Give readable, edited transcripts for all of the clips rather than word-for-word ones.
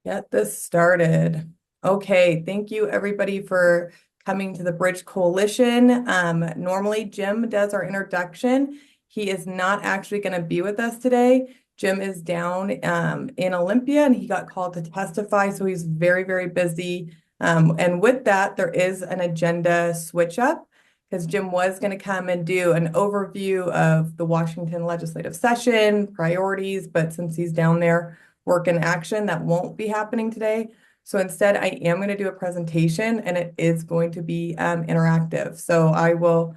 Get this started. Okay, thank you everybody for coming to the Bridge Coalition. Normally Jim does our introduction. He is not actually going to be with us today. Jim is down in Olympia and he got called to testify, so he's very, very busy. And with that, there is an agenda switch up because Jim was going to come and do an overview of the Washington legislative session, priorities, but since he's down there, work in action, that won't be happening today. So instead, I am going to do a presentation and it is going to be interactive. So I will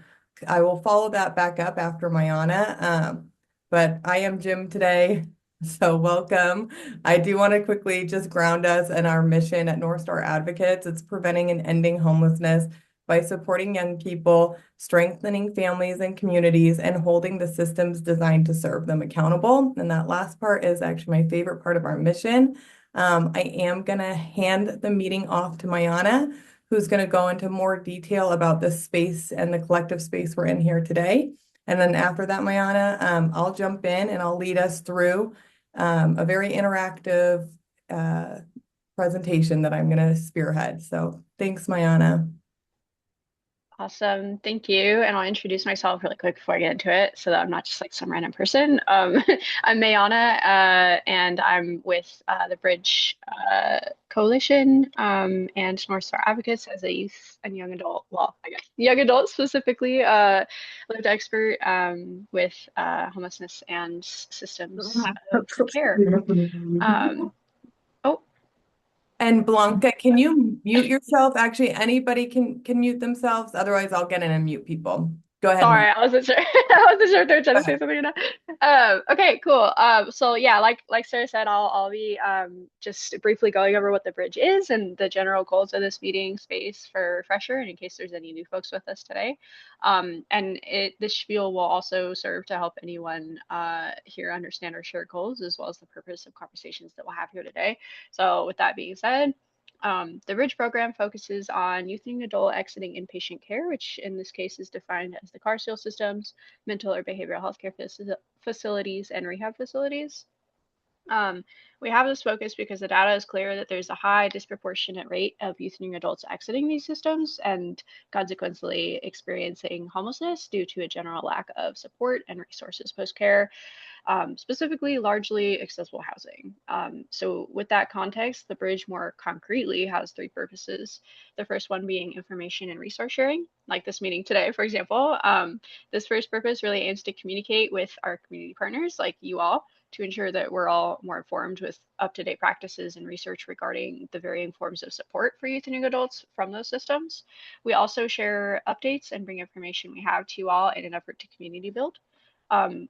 follow that back up after Mayana. But I am Jim today. So welcome. I do want to quickly just ground us in our mission at NorthStar Advocates. It's preventing and ending homelessness by supporting young people, strengthening families and communities, and holding the systems designed to serve them accountable. And that last part is actually my favorite part of our mission. I am going to hand the meeting off to Mayana, who's going to go into more detail about the space and the collective space we're in here today. And then after that, Mayana, I'll jump in and I'll lead us through a very interactive presentation that I'm going to spearhead. So thanks, Mayana. Awesome. Thank you. And I'll introduce myself really quick before I get into it so that I'm not just like some random person. I'm Mayana, and I'm with the Bridge Coalition and NorthStar Advocates as a youth and young adult, well, I guess young adult specifically, lived expert with homelessness and systems of care. Um, oh, And Blanca, can you mute yourself? Actually, anybody can mute themselves. Otherwise, I'll get in and mute people. Go ahead, Maya. Sorry, I wasn't sure. I wasn't sure if they were trying Go to say ahead. something or not. Okay, cool. So yeah, like Sarah said, I'll be just briefly going over what the bridge is and the general goals of this meeting space for refresher, and in case there's any new folks with us today. And this spiel will also serve to help anyone here understand our shared goals as well as the purpose of conversations that we'll have here today. So with that being said. The Bridge program focuses on youth and adult exiting inpatient care, which in this case is defined as the car seal systems, mental or behavioral health care facilities, and rehab facilities. Um, we have this focus because the data is clear that there's a high disproportionate rate of youth and young adults exiting these systems and consequently experiencing homelessness due to a general lack of support and resources post-care, specifically largely accessible housing. So with that context, the bridge more concretely has three purposes. The first one being information and resource sharing, like this meeting today, for example. This first purpose really aims to communicate with our community partners like you all to ensure that we're all more informed with up-to-date practices and research regarding the varying forms of support for youth and young adults from those systems. We also share updates and bring information we have to you all in an effort to community build.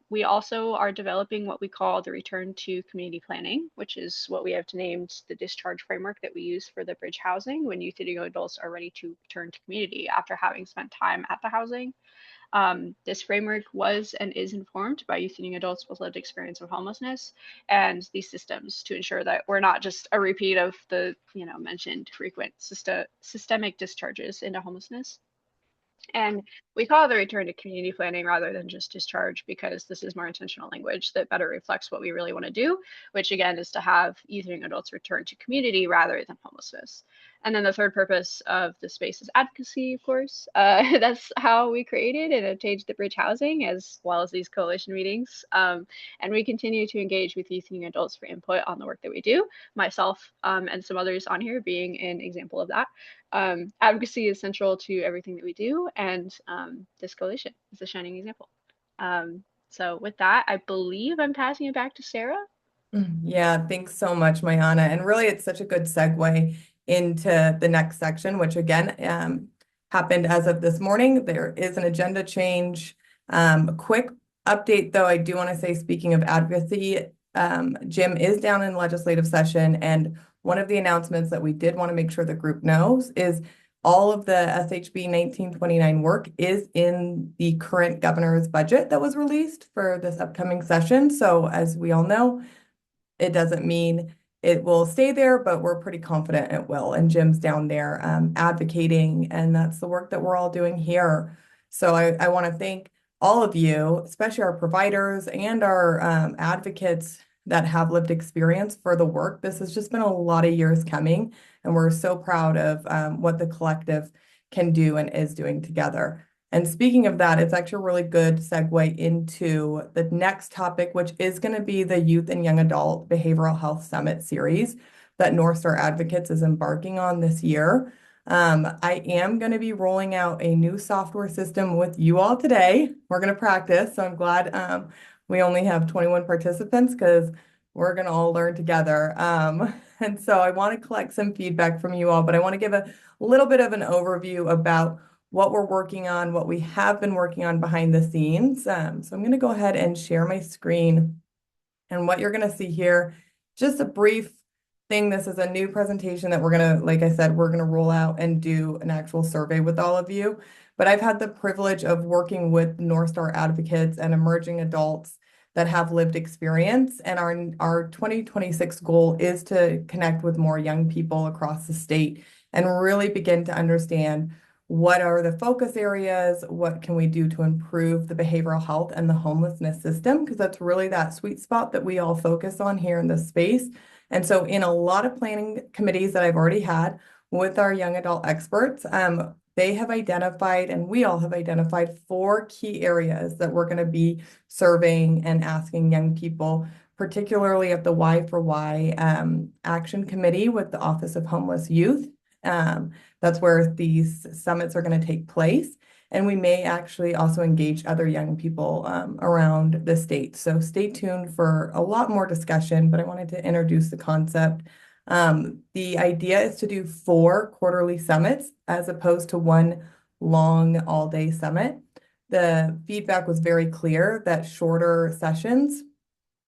We also are developing what we call the return to community planning, which is what we have named the discharge framework that we use for the bridge housing when youth and young adults are ready to return to community after having spent time at the housing. This framework was and is informed by youth and young adults with lived experience of homelessness and these systems to ensure that we're not just a repeat of the mentioned frequent systemic discharges into homelessness. And we call it the return to community planning rather than just discharge because this is more intentional language that better reflects what we really want to do, which again is to have youth and adults return to community rather than homelessness. And then the third purpose of the space is advocacy, of course. That's how we created and obtained the bridge housing as well as these coalition meetings. And we continue to engage with youth and adults for input on the work that we do, myself and some others on here being an example of that. Advocacy is central to everything that we do, and this coalition is a shining example. So with that, I believe I'm passing it back to Sarah. Yeah, thanks so much, Mayana. And really, it's such a good segue into the next section, which again happened as of this morning. There is an agenda change. A quick update, though, I do want to say, speaking of advocacy, Jim is down in legislative session, and one of the announcements that we did want to make sure the group knows is all of the SHB 1929 work is in the current governor's budget that was released for this upcoming session. So as we all know, it doesn't mean it will stay there, but we're pretty confident it will. And Jim's down there advocating, and that's the work that we're all doing here. So I want to thank all of you, especially our providers and our advocates that have lived experience for the work. This has just been a lot of years coming, and we're so proud of what the collective can do and is doing together. And speaking of that, it's actually a really good segue into the next topic, which is going to be the Youth and Young Adult Behavioral Health Summit series that NorthStar Advocates is embarking on this year. I am going to be rolling out a new software system with you all today. We're going to practice, so I'm glad we only have 21 participants because we're going to all learn together. And so I want to collect some feedback from you all, but I want to give a little bit of an overview about what we're working on, what we have been working on behind the scenes. So I'm going to go ahead and share my screen. And what you're going to see here, just a brief thing. This is a new presentation that we're going to, like I said, we're going to roll out and do an actual survey with all of you. But I've had the privilege of working with NorthStar Advocates and emerging adults that have lived experience. And our 2026 goal is to connect with more young people across the state and really begin to understand what are the focus areas, what can we do to improve the behavioral health and the homelessness system, because that's really that sweet spot that we all focus on here in this space. And so in a lot of planning committees that I've already had with our young adult experts, they have identified, and we all have identified, 4 key areas that we're going to be surveying and asking young people, particularly at the Y for Y Action Committee with the Office of Homeless Youth. That's where these summits are going to take place. And we may actually also engage other young people around the state. So stay tuned for a lot more discussion, but I wanted to introduce the concept. The idea is to do 4 quarterly summits as opposed to one long all-day summit. The feedback was very clear that shorter sessions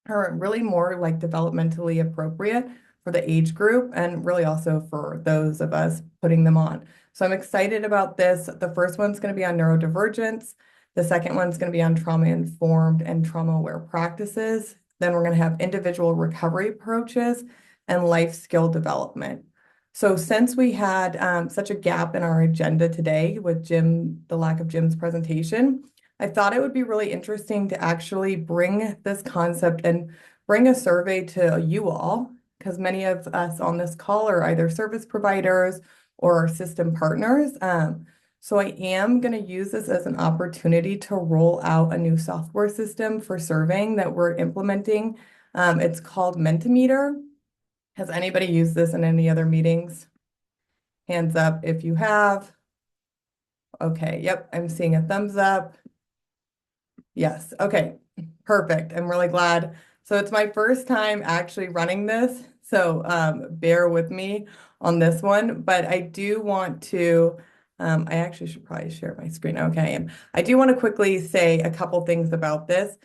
are really more like developmentally appropriate for the age group and really also for those of us putting them on. So I'm excited about this. The first one's going to be on neurodivergence. The second one's going to be on trauma-informed and trauma-aware practices. Then we're going to have individual recovery approaches and life skill development. So since we had such a gap in our agenda today with the lack of Jim's presentation, I thought it would be really interesting to actually bring this concept and bring a survey to you all, because many of us on this call are either service providers or system partners. So I am going to use this as an opportunity to roll out a new software system for surveying that we're implementing. It's called Mentimeter. Has anybody used this in any other meetings? Hands up if you have. Okay, yep, I'm seeing a thumbs up. Yes, okay, perfect. I'm really glad. So it's my first time actually running this, so bear with me on this one. But I do want to, I actually should probably share my screen. Okay, and I do want to quickly say a couple things about this.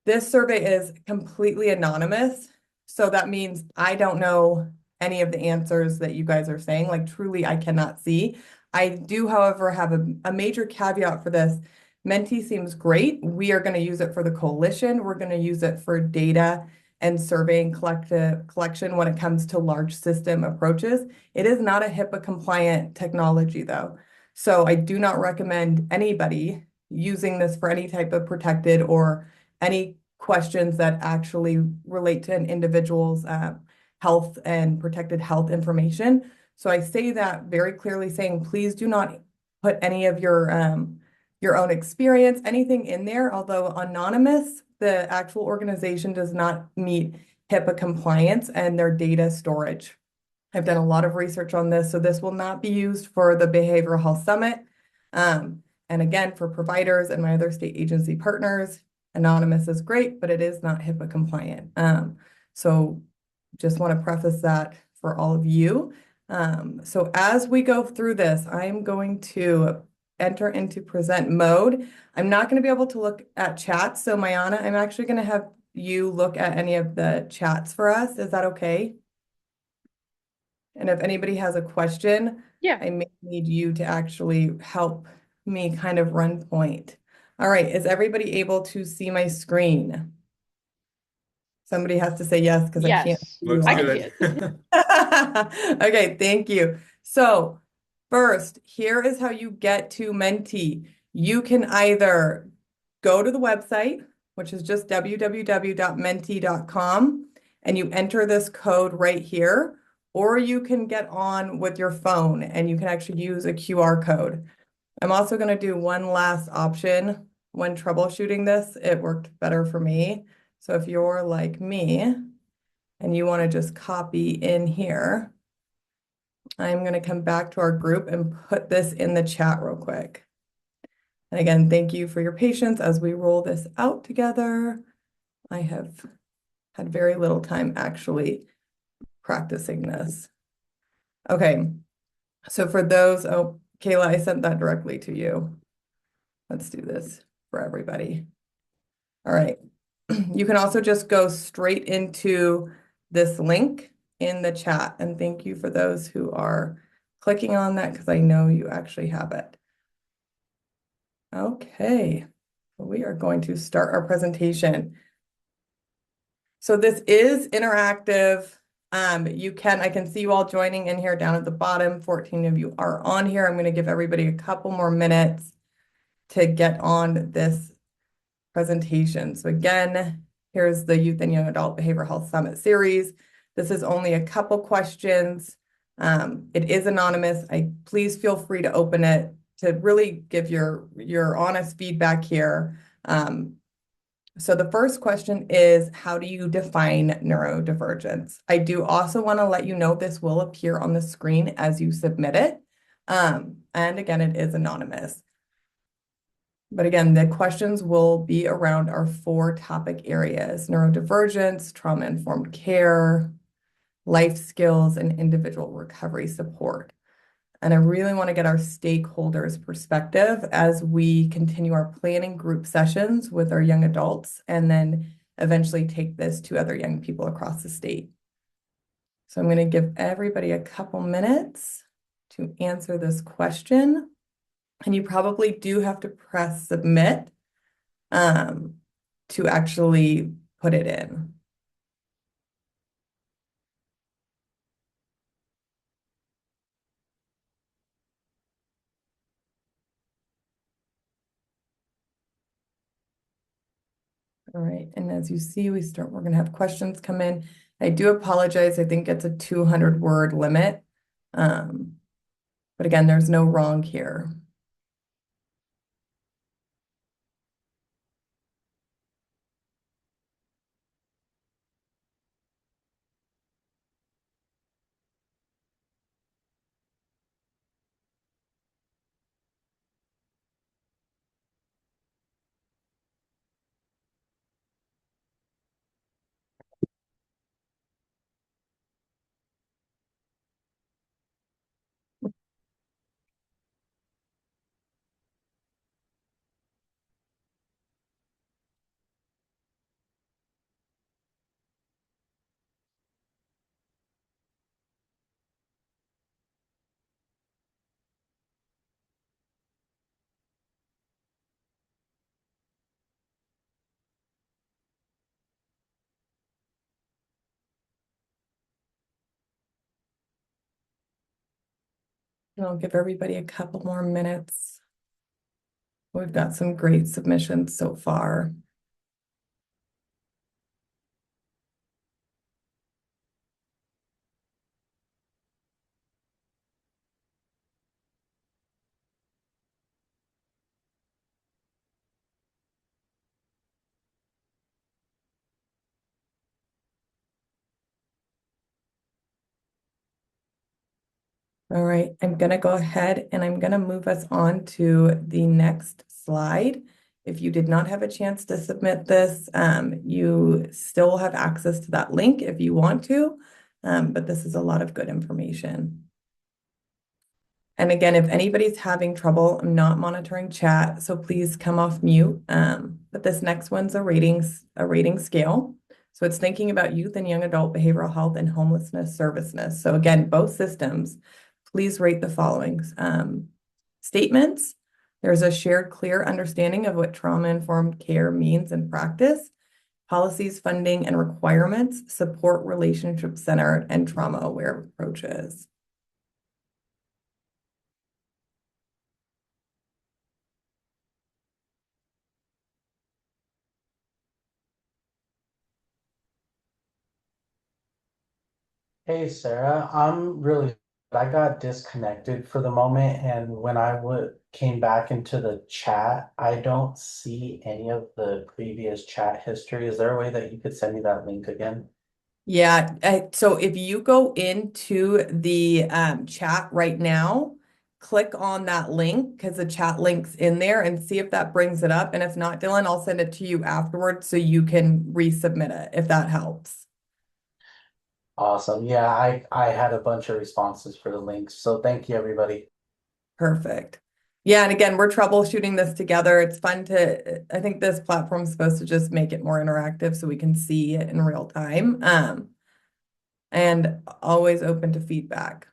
This survey is completely anonymous, so that means I don't know any of the answers that you guys are saying. Like truly, I cannot see. I do, however, have a major caveat for this. Menti seems great. We are going to use it for the coalition. We're going to use it for data and surveying collection when it comes to large system approaches. It is not a HIPAA compliant technology though. So I do not recommend anybody using this for any type of protected or any questions that actually relate to an individual's health and protected health information. So I say that very clearly, saying please do not put any of your own experience, anything in there. Although anonymous, the actual organization does not meet HIPAA compliance and their data storage. I've done a lot of research on this, so this will not be used for the Behavioral Health Summit. And again, for providers and my other state agency partners, anonymous is great, but it is not HIPAA compliant. So just want to preface that for all of you. So as we go through this, I'm going to enter into present mode. I'm not going to be able to look at chats. So Mayana, I'm actually going to have you look at any of the chats for us. Is that okay? And if anybody has a question, Yeah. I may need you to actually help me kind of run point. All right, is everybody able to see my screen? Somebody has to say yes because I can't Yes. see you I all. can see it. Okay, thank you. So first, here is how you get to Menti. You can either go to the website, which is just www.menti.com, and you enter this code right here, or you can get on with your phone and you can actually use a QR code. I'm also going to do one last option when troubleshooting this. It worked better for me. So if you're like me and you want to just copy in here, I'm going to come back to our group and put this in the chat real quick. And again, thank you for your patience as we roll this out together. I have had very little time actually practicing this. Okay, so for those, oh, Kayla, I sent that directly to you. Let's do this for everybody. All right. You can also just go straight into this link in the chat. And thank you for those who are clicking on that because I know you actually have it. Okay, we are going to start our presentation. So this is interactive. I can see you all joining in here down at the bottom. 14 of you are on here. I'm going to give everybody a couple more minutes to get on this presentation. So again, here's the Youth and Young Adult Behavioral Health Summit series. This is only a couple questions. It is anonymous. Please feel free to open it to really give your honest feedback here. So the first question is, how do you define neurodivergence? I do also want to let you know this will appear on the screen as you submit it. And again, it is anonymous. But again, the questions will be around our 4 topic areas: neurodivergence, trauma-informed care, life skills, and individual recovery support. And I really want to get our stakeholders' perspective as we continue our planning group sessions with our young adults and then eventually take this to other young people across the state. So I'm going to give everybody a couple minutes to answer this question. And you probably do have to press submit to actually put it in. All right, and as you see, we're going to have questions come in. I do apologize. I think it's a 200-word limit. But again, there's no wrong here. And I'll give everybody a couple more minutes. We've got some great submissions so far. All right, I'm going to go ahead and I'm going to move us on to the next slide. If you did not have a chance to submit this, you still have access to that link if you want to, but this is a lot of good information. And again, if anybody's having trouble, I'm not monitoring chat, so please come off mute. But this next one's a rating scale. So it's thinking about youth and young adult behavioral health and homelessness serviceness. So again, both systems, please rate the following. Statements. There's a shared clear understanding of what trauma-informed care means in practice. Policies, funding, and requirements support relationship-centered and trauma-aware approaches. Hey Sarah, I got disconnected for the moment, and when I would came back into the chat, I don't see any of the previous chat history. Is there a way that you could send me that link again? Yeah, so if you go into the chat right now, click on that link because the chat link's in there and see if that brings it up. And if not, Dylan, I'll send it to you afterwards so you can resubmit it if that helps. Awesome. Yeah, I had a bunch of responses for the links, so thank you everybody. Perfect. Yeah, and again, we're troubleshooting this together. It's fun I think this platform is supposed to just make it more interactive so we can see it in real time. And always open to feedback.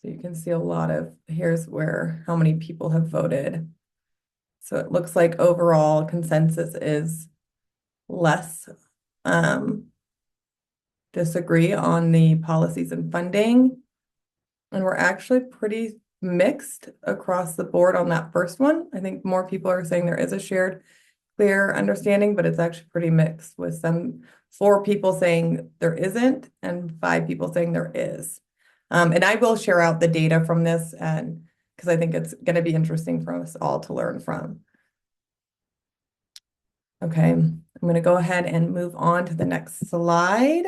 So you can see a lot of, here's where, how many people have voted. So it looks like overall consensus is less um, disagree on the policies and funding. And we're actually pretty mixed across the board on that first one. I think more people are saying there is a shared clear understanding, but it's actually pretty mixed with some 4 people saying there isn't and 5 people saying there is. And I will share out the data from this and because I think it's going to be interesting for us all to learn from. Okay, I'm going to go ahead and move on to the next slide.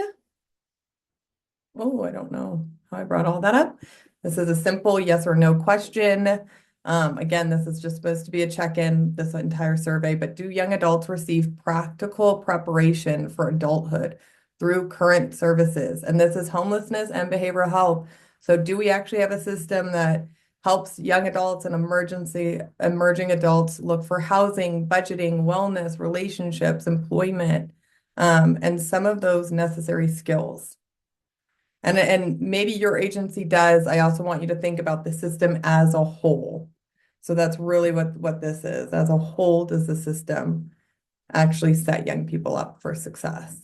Oh, I don't know how I brought all that up. This is a simple yes or no question. Again, this is just supposed to be a check-in, this entire survey, but do young adults receive practical preparation for adulthood through current services? And this is homelessness and behavioral health. So do we actually have a system that helps young adults and emerging adults look for housing, budgeting, wellness, relationships, employment, and some of those necessary skills? And maybe your agency does. I also want you to think about the system as a whole. So that's really what this is. As a whole, does the system actually set young people up for success?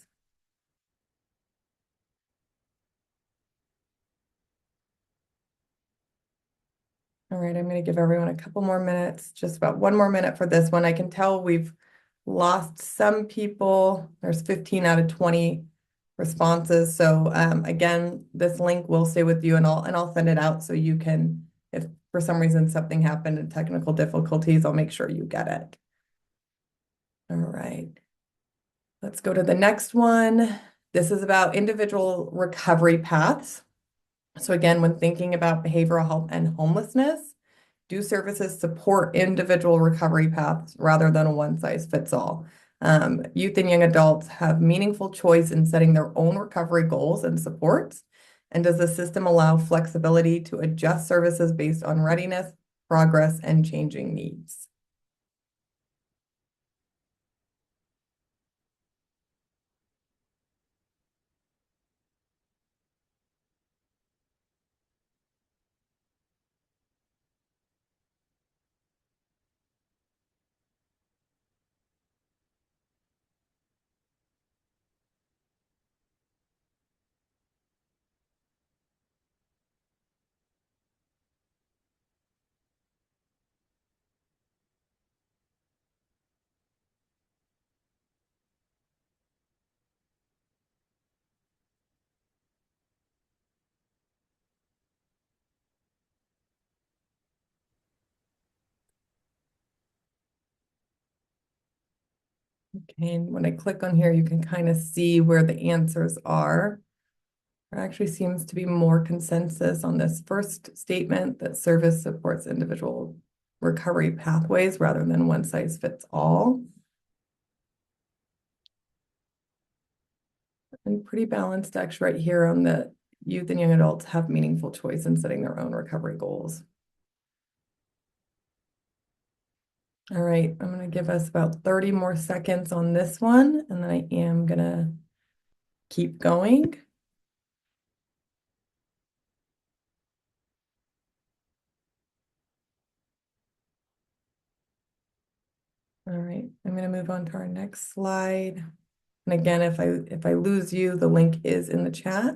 All right, I'm going to give everyone a couple more minutes, just about 1 more minute for this one. I can tell we've lost some people. There's 15 out of 20 responses. So again, this link will stay with you and I'll send it out so you can, if for some reason something happened and technical difficulties, I'll make sure you get it. All right. Let's go to the next one. This is about individual recovery paths. So again, when thinking about behavioral health and homelessness, do services support individual recovery paths rather than a one-size-fits-all? Youth and young adults have meaningful choice in setting their own recovery goals and supports. And does the system allow flexibility to adjust services based on readiness, progress, and changing needs? Okay, and when I click on here, you can kind of see where the answers are. There actually seems to be more consensus on this first statement that service supports individual recovery pathways rather than one size fits all. And pretty balanced actually right here on the youth and young adults have meaningful choice in setting their own recovery goals. All right, I'm gonna give us about 30 more seconds on this one, and then I am gonna keep going. All right, I'm gonna move on to our next slide. And again, if I lose you, the link is in the chat.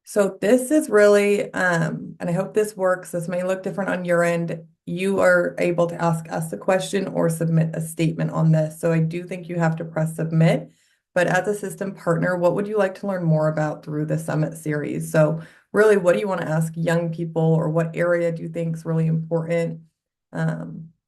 So this is really, and I hope this works. This may look different on your end. you are able to ask us a question or submit a statement on this. So I do think you have to press submit. But as a system partner, what would you like to learn more about through the summit series? So really, what do you want to ask young people, or what area do you think is really important?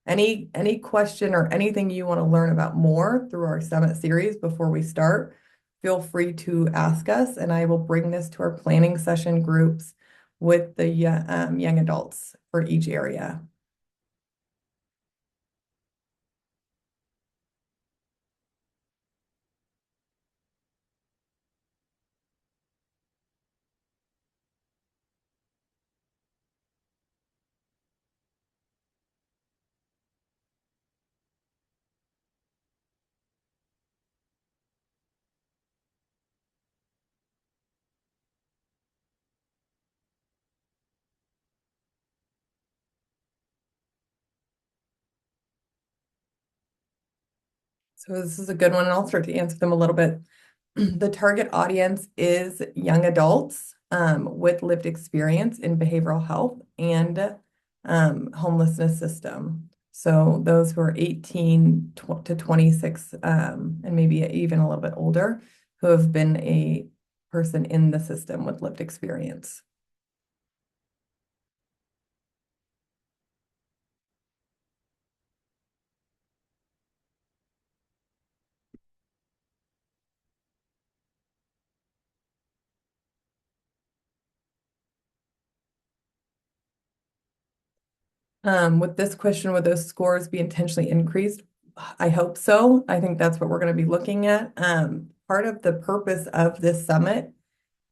Any question or anything you want to learn about more through our summit series before we start, feel free to ask us, and I will bring this to our planning session groups with the young adults for each area. So this is a good one, and I'll start to answer them a little bit. The target audience is young adults with lived experience in behavioral health and homelessness system. So those who are 18 to 26 and maybe even a little bit older, who have been a person in the system with lived experience. With this question, would those scores be intentionally increased? I hope so. I think that's what we're going to be looking at. Part of the purpose of this summit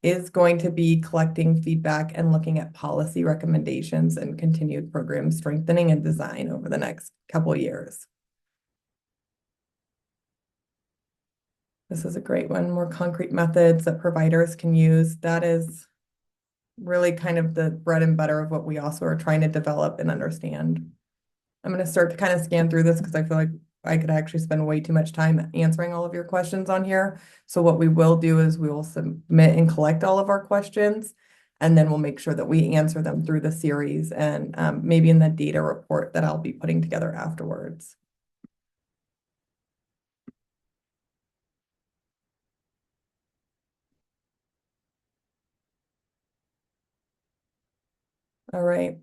is going to be collecting feedback and looking at policy recommendations and continued program strengthening and design over the next couple of years. This is a great one. More concrete methods that providers can use. That is really kind of the bread and butter of what we also are trying to develop and understand. I'm going to start to kind of scan through this because I feel like I could actually spend way too much time answering all of your questions on here. So what we will do is we will submit and collect all of our questions, and then we'll make sure that we answer them through the series and maybe in the data report that I'll be putting together afterwards. All right.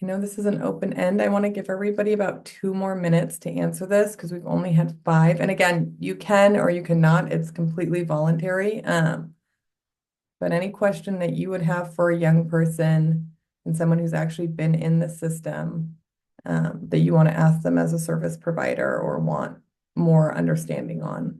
I know this is an open end. I want to give everybody about 2 more minutes to answer this because we've only had 5. And again, you can or you cannot. It's completely voluntary. But any question that you would have for a young person and someone who's actually been in the system that you want to ask them as a service provider or want more understanding on.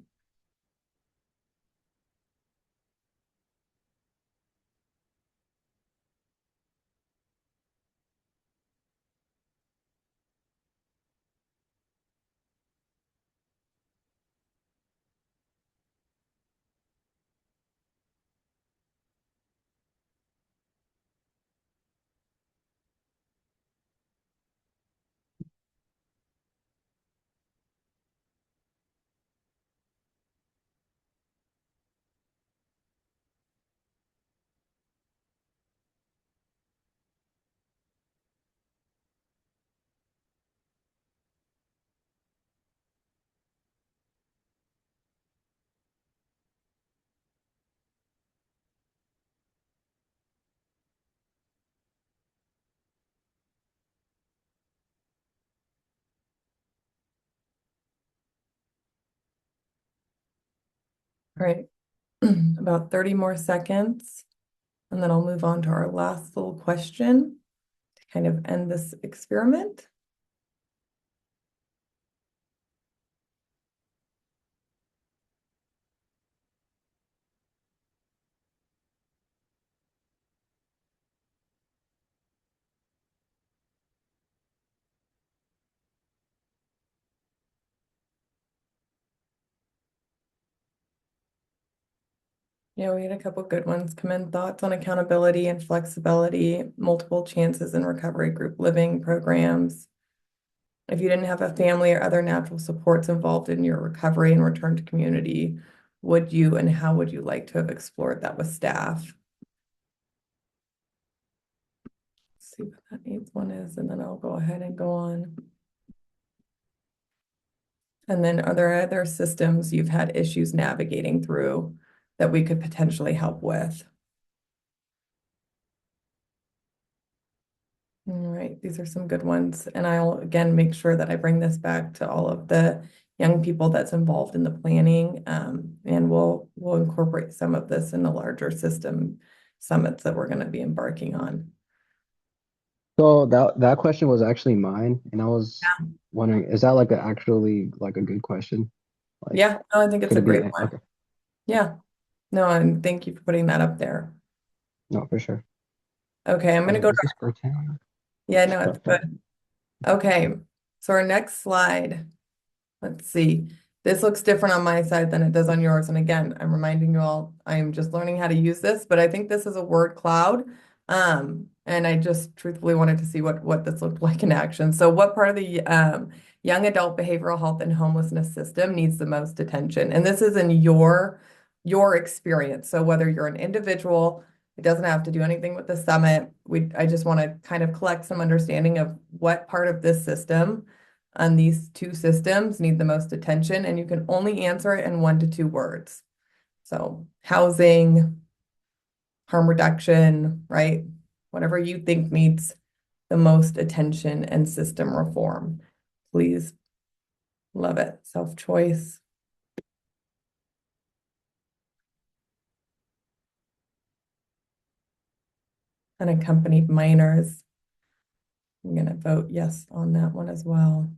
All right, about 30 more seconds, and then I'll move on to our last little question to kind of end this experiment. Yeah, we had a couple good ones come in. Thoughts on accountability and flexibility, multiple chances in recovery group living programs. If you didn't have a family or other natural supports involved in your recovery and return to community, would you and how would you like to have explored that with staff? See what that eighth one is, and then I'll go ahead and go on. And then are there other systems you've had issues navigating through that we could potentially help with? All right, these are some good ones. And I'll again make sure that I bring this back to all of the young people that's involved in the planning. And we'll incorporate some of this in the larger system summits that we're going to be embarking on. So that question was actually mine, and I was wondering, is that like actually like a good question? Like, Yeah, no, I think it's could a it be great one. okay? Yeah, no, and thank you for putting that up there. No, for sure. Okay, I'm going to go Is this for 10? Yeah, no, it's good. Okay, so our next slide, let's see. This looks different on my side than it does on yours. And again, I'm reminding you all, I'm just learning how to use this, but I think this is a word cloud. And I just truthfully wanted to see what this looked like in action. So what part of the young adult behavioral health and homelessness system needs the most attention? And this is in your experience. So whether you're an individual, it doesn't have to do anything with the summit. I just want to kind of collect some understanding of what part of this system on these two systems need the most attention, and you can only answer it in 1 to 2 words. So housing, harm reduction, right? Whatever you think needs the most attention and system reform. Please, love it. Self-choice. Unaccompanied minors. I'm going to vote yes on that one as well.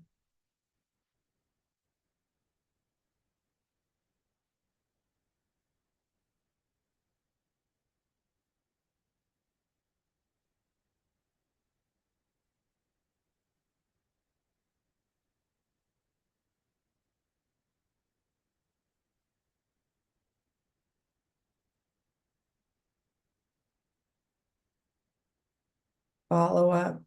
Follow up.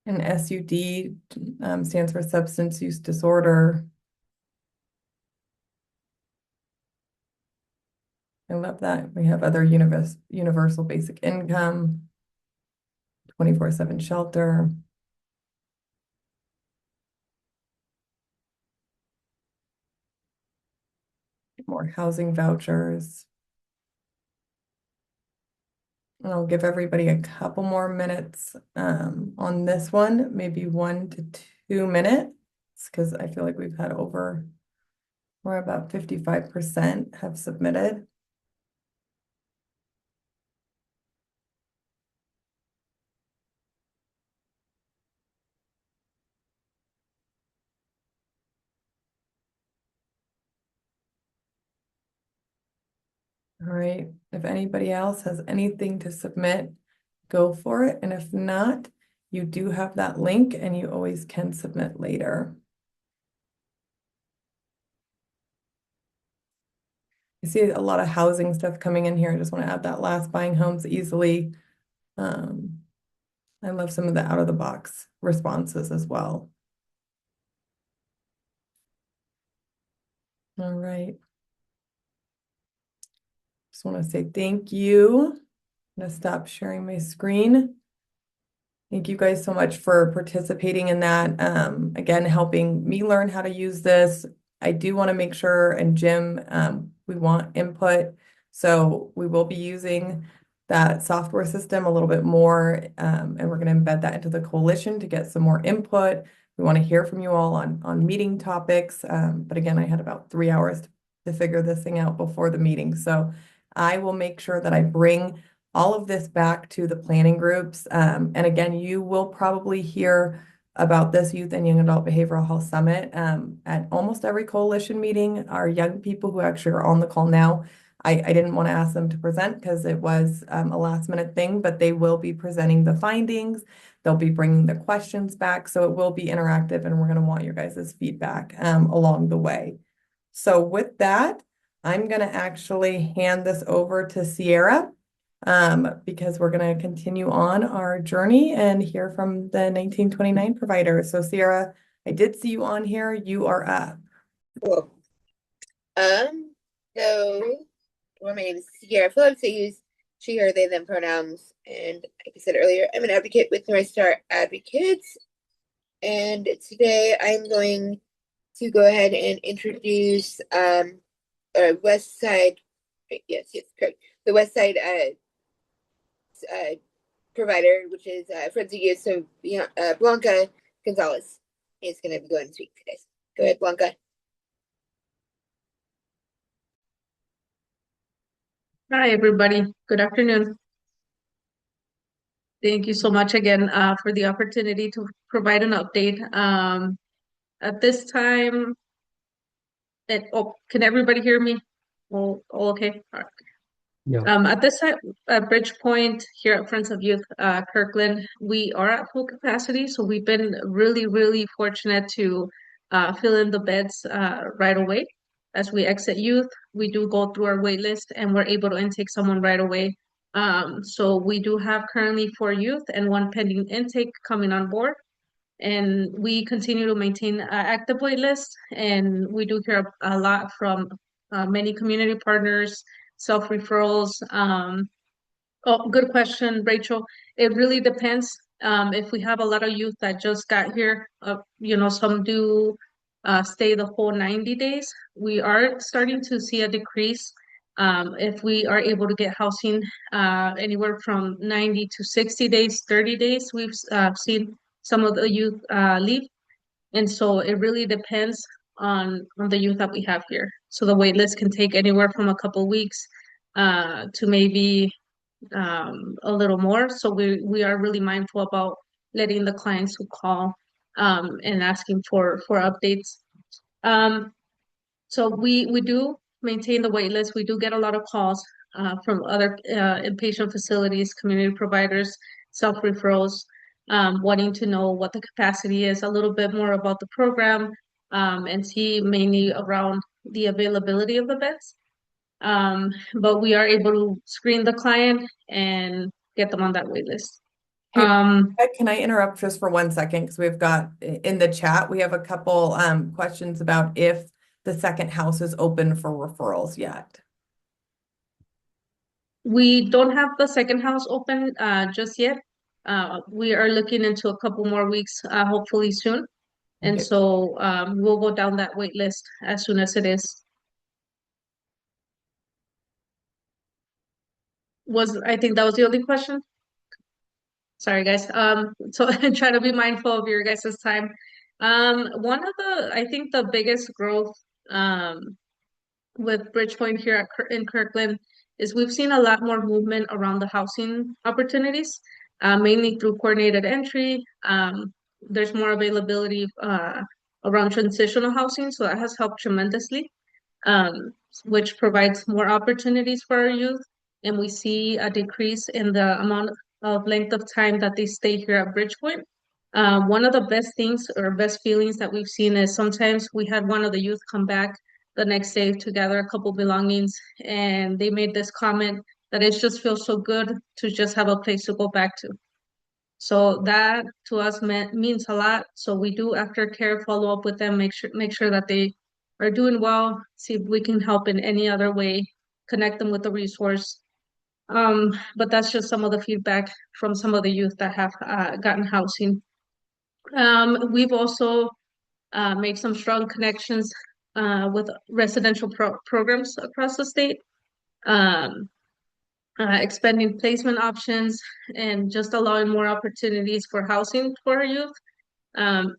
And SUD stands for substance use disorder. I love that. We have other universal basic income, 24/7 shelter. More housing vouchers. And I'll give everybody a couple more minutes on this one, maybe 1 to 2 minutes, because I feel like we've had we're about 55% have submitted. All right, if anybody else has anything to submit, go for it. And if not, you do have that link and you always can submit later. I see a lot of housing stuff coming in here. I just want to add that last, buying homes easily. I love some of the out of the box responses as well. All right. Just want to say thank you. I'm going to stop sharing my screen. Thank you guys so much for participating in that. Again, helping me learn how to use this. I do want to make sure, and Jim, we want input. So we will be using that software system a little bit more, and we're going to embed that into the coalition to get some more input. We want to hear from you all on meeting topics. But again, I had about 3 hours to figure this thing out before the meeting. So I will make sure that I bring all of this back to the planning groups. And again, you will probably hear about this Youth and Young Adult Behavioral Health Summit at almost every coalition meeting. Our young people who actually are on the call now, I didn't want to ask them to present because it was a last minute thing, but they will be presenting the findings. They'll be bringing the questions back. So it will be interactive, and we're going to want your guys' feedback along the way. So with that, I'm going to actually hand this over to Sierra because we're going to continue on our journey and hear from the 1929 provider. So Sierra, I did see you on here. You are up. Cool. So my name is Sierra Phillips. I use she, her, they, them pronouns. And like I said earlier, I'm an advocate with NorthStar Advocates. And today I'm going to go ahead and introduce West Side, yes, correct. The West Side provider, which is Friends of Youth. So Blanca Gonzalez is going to be going to speak today. Go ahead, Blanca. Hi, everybody. Good afternoon. Thank you so much again for the opportunity to provide an update. At this time, can everybody hear me? All okay? All right. Yeah. At this time, at Bridgepoint here at Friends of Youth Kirkland, we are at full capacity. So we've been really, really fortunate to fill in the beds right away. As we exit youth, we do go through our wait list and we're able to intake someone right away. So we do have currently 4 youth and 1 pending intake coming on board. And we continue to maintain active wait lists, and we do hear a lot from many community partners, self-referrals. Oh, good question, Rachel. It really depends. If we have a lot of youth that just got here, some do stay the whole 90 days. We are starting to see a decrease. If we are able to get housing anywhere from 90 to 60 days, 30 days, we've seen some of the youth leave. And so it really depends on the youth that we have here. So the wait list can take anywhere from a couple weeks to maybe a little more. So we are really mindful about letting the clients who call and asking for updates. So we do maintain the wait list. We do get a lot of calls from other inpatient facilities, community providers, self-referrals, wanting to know what the capacity is, a little bit more about the program, and see mainly around the availability of the beds. But we are able to screen the client and get them on that wait list. Hey, can I interrupt just for 1 second? Because we've got in the chat, we have a couple questions about if the second house is open for referrals yet. We don't have the second house open just yet. We are looking into a couple more weeks, hopefully soon. And Okay. so we'll go down that wait list as soon as it is. I think that was the only question. Sorry, guys. So I try to be mindful of your guys' time. One of I think the biggest growth with Bridgepoint here in Kirkland is we've seen a lot more movement around the housing opportunities, mainly through coordinated entry. There's more availability around transitional housing, so that has helped tremendously, which provides more opportunities for our youth. And we see a decrease in the amount of length of time that they stay here at Bridgepoint. One of the best things or best feelings that we've seen is sometimes we had one of the youth come back the next day to gather a couple belongings, and they made this comment that it just feels so good to just have a place to go back to. So that to us means a lot. So we do aftercare, follow up with them, make sure that they are doing well, see if we can help in any other way, connect them with the resource. But that's just some of the feedback from some of the youth that have gotten housing. We've also made some strong connections with residential programs across the state, expanding placement options and just allowing more opportunities for housing for our youth,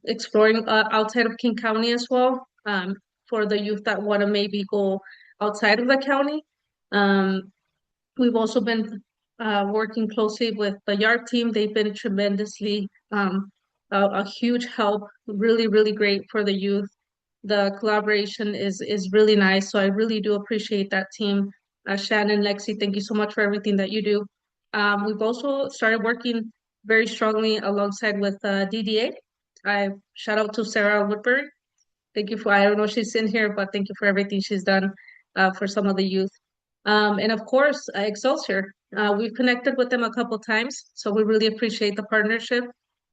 exploring outside of King County as well, for the youth that want to maybe go outside of the county. We've also been working closely with the YARD team. They've been tremendously a huge help, really, really great for the youth. The collaboration is really nice. So I really do appreciate that team. Shannon, Lexi, thank you so much for everything that you do. We've also started working very strongly alongside with DDA. I shout out to Sarah Woodbury. Thank you for, I don't know if she's in here, but thank you for everything she's done. for some of the youth. And of course, Excelsior. We've connected with them a couple times, so we really appreciate the partnership.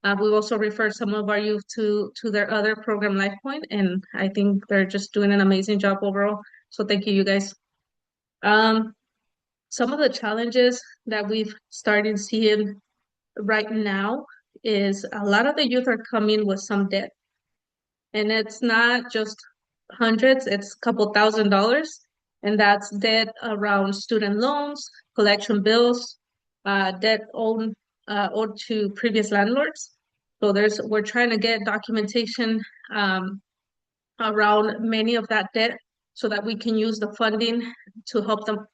We've also referred some of our youth to their other program, LifePoint, and I think they're just doing an amazing job overall. So thank you, you guys. Some of the challenges that we've started seeing right now is a lot of the youth are coming with some debt. And it's not just hundreds, it's a couple $1,000s. And that's debt around student loans, collection bills, debt owed to previous landlords. So we're trying to get documentation around many of that debt so that we can use the funding to help them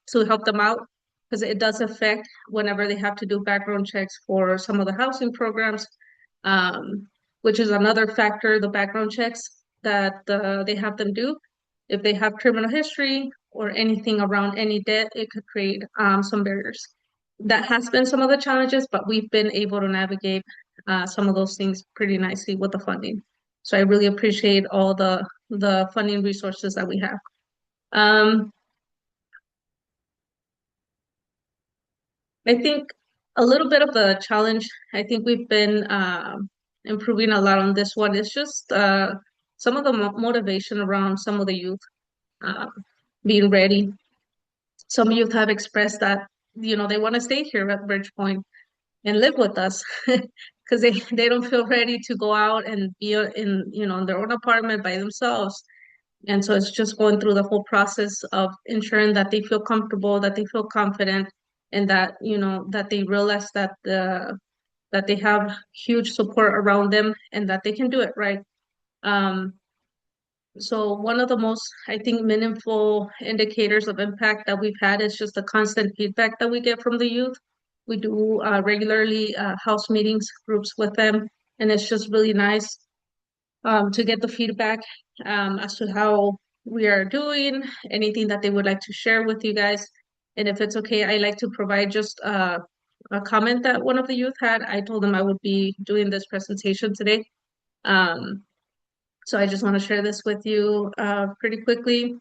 out, because it does affect whenever they have to do background checks for some of the housing programs, which is another factor, the background checks that they have them do. If they have criminal history or anything around any debt, it could create some barriers. That has been some of the challenges, but we've been able to navigate some of those things pretty nicely with the funding. So I really appreciate all the funding resources that we have. I think a little bit of the challenge, I think we've been improving a lot on this one. It's just some of the motivation around some of the youth being ready. Some youth have expressed that, they want to stay here at Bridgepoint and live with us because they don't feel ready to go out and be in their own apartment by themselves. And so it's just going through the whole process of ensuring that they feel comfortable, that they feel confident, and that, that they realize that they have huge support around them and that they can do it, right? So one of the most, I think, meaningful indicators of impact that we've had is just the constant feedback that we get from the youth. We do regularly house meetings, groups with them, and it's just really nice to get the feedback as to how we are doing, anything that they would like to share with you guys. And if it's okay, I like to provide just a comment that one of the youth had. I told them I would be doing this presentation today. So I just want to share this with you pretty quickly.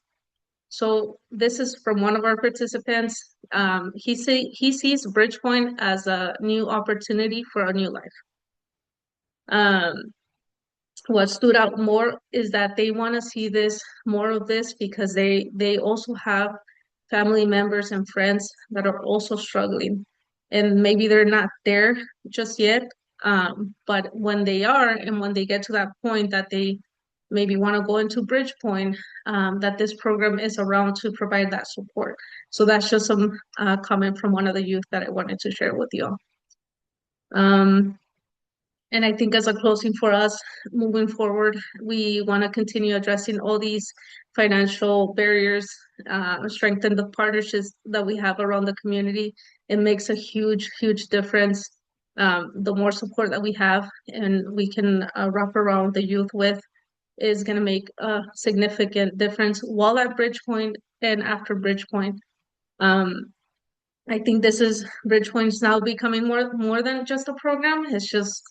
So this is from one of our participants. He sees Bridgepoint as a new opportunity for a new life. What stood out more is that they want to see more of this because they also have family members and friends that are also struggling, and maybe they're not there just yet, but when they are, and when they get to that point that they maybe want to go into Bridgepoint, that this program is around to provide that support. So that's just some comment from one of the youth that I wanted to share with you all. And I think as a closing for us moving forward, we want to continue addressing all these financial barriers, strengthen the partnerships that we have around the community. It makes a huge, huge difference. The more support that we have and we can wrap around the youth with is going to make a significant difference while at Bridgepoint and after Bridgepoint. I think Bridgepoint's now becoming more than just a program. It's just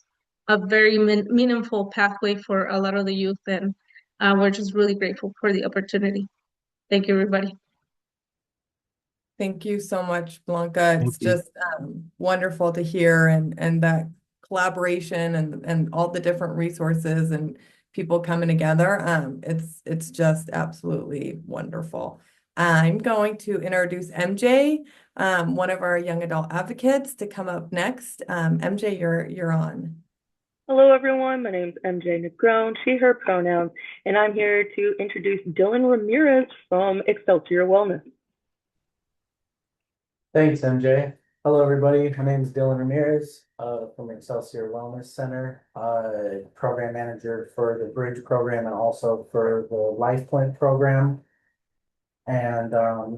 a very meaningful pathway for a lot of the youth, and we're just really grateful for the opportunity. Thank you, everybody. Thank you so much, Blanca. It's Thank you. just wonderful to hear, and that collaboration and all the different resources and people coming together. It's just absolutely wonderful. I'm going to introduce MJ, one of our young adult advocates, to come up next. MJ, you're on. Hello, everyone. My name is MJ Negron, she, her pronouns, and I'm here to introduce Dylan Ramirez from Excelsior Wellness. Thanks, MJ. Hello, everybody. My name is Dylan Ramirez from Excelsior Wellness Center, program manager for the Bridge program and also for the LifePoint program. And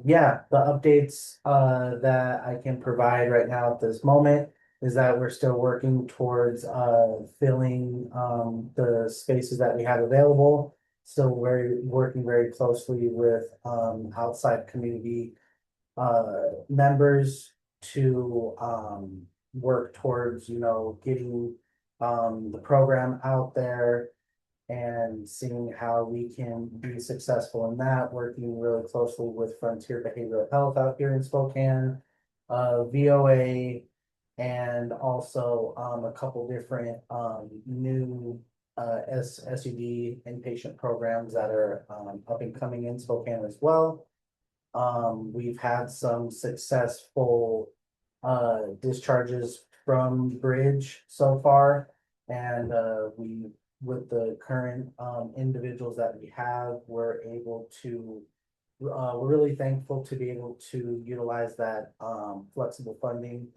yeah, the updates that I can provide right now at this moment is that we're still working towards filling the spaces that we have available. Still working very closely with outside community members to work towards, getting the program out there and seeing how we can be successful in that, working really closely with Frontier Behavioral Health out here in Spokane, VOA, and also a couple different new SUD inpatient programs that are up and coming in Spokane as well. We've had some successful discharges from Bridge so far, and with the current individuals that we have, we're able to we're really thankful to be able to utilize that flexible funding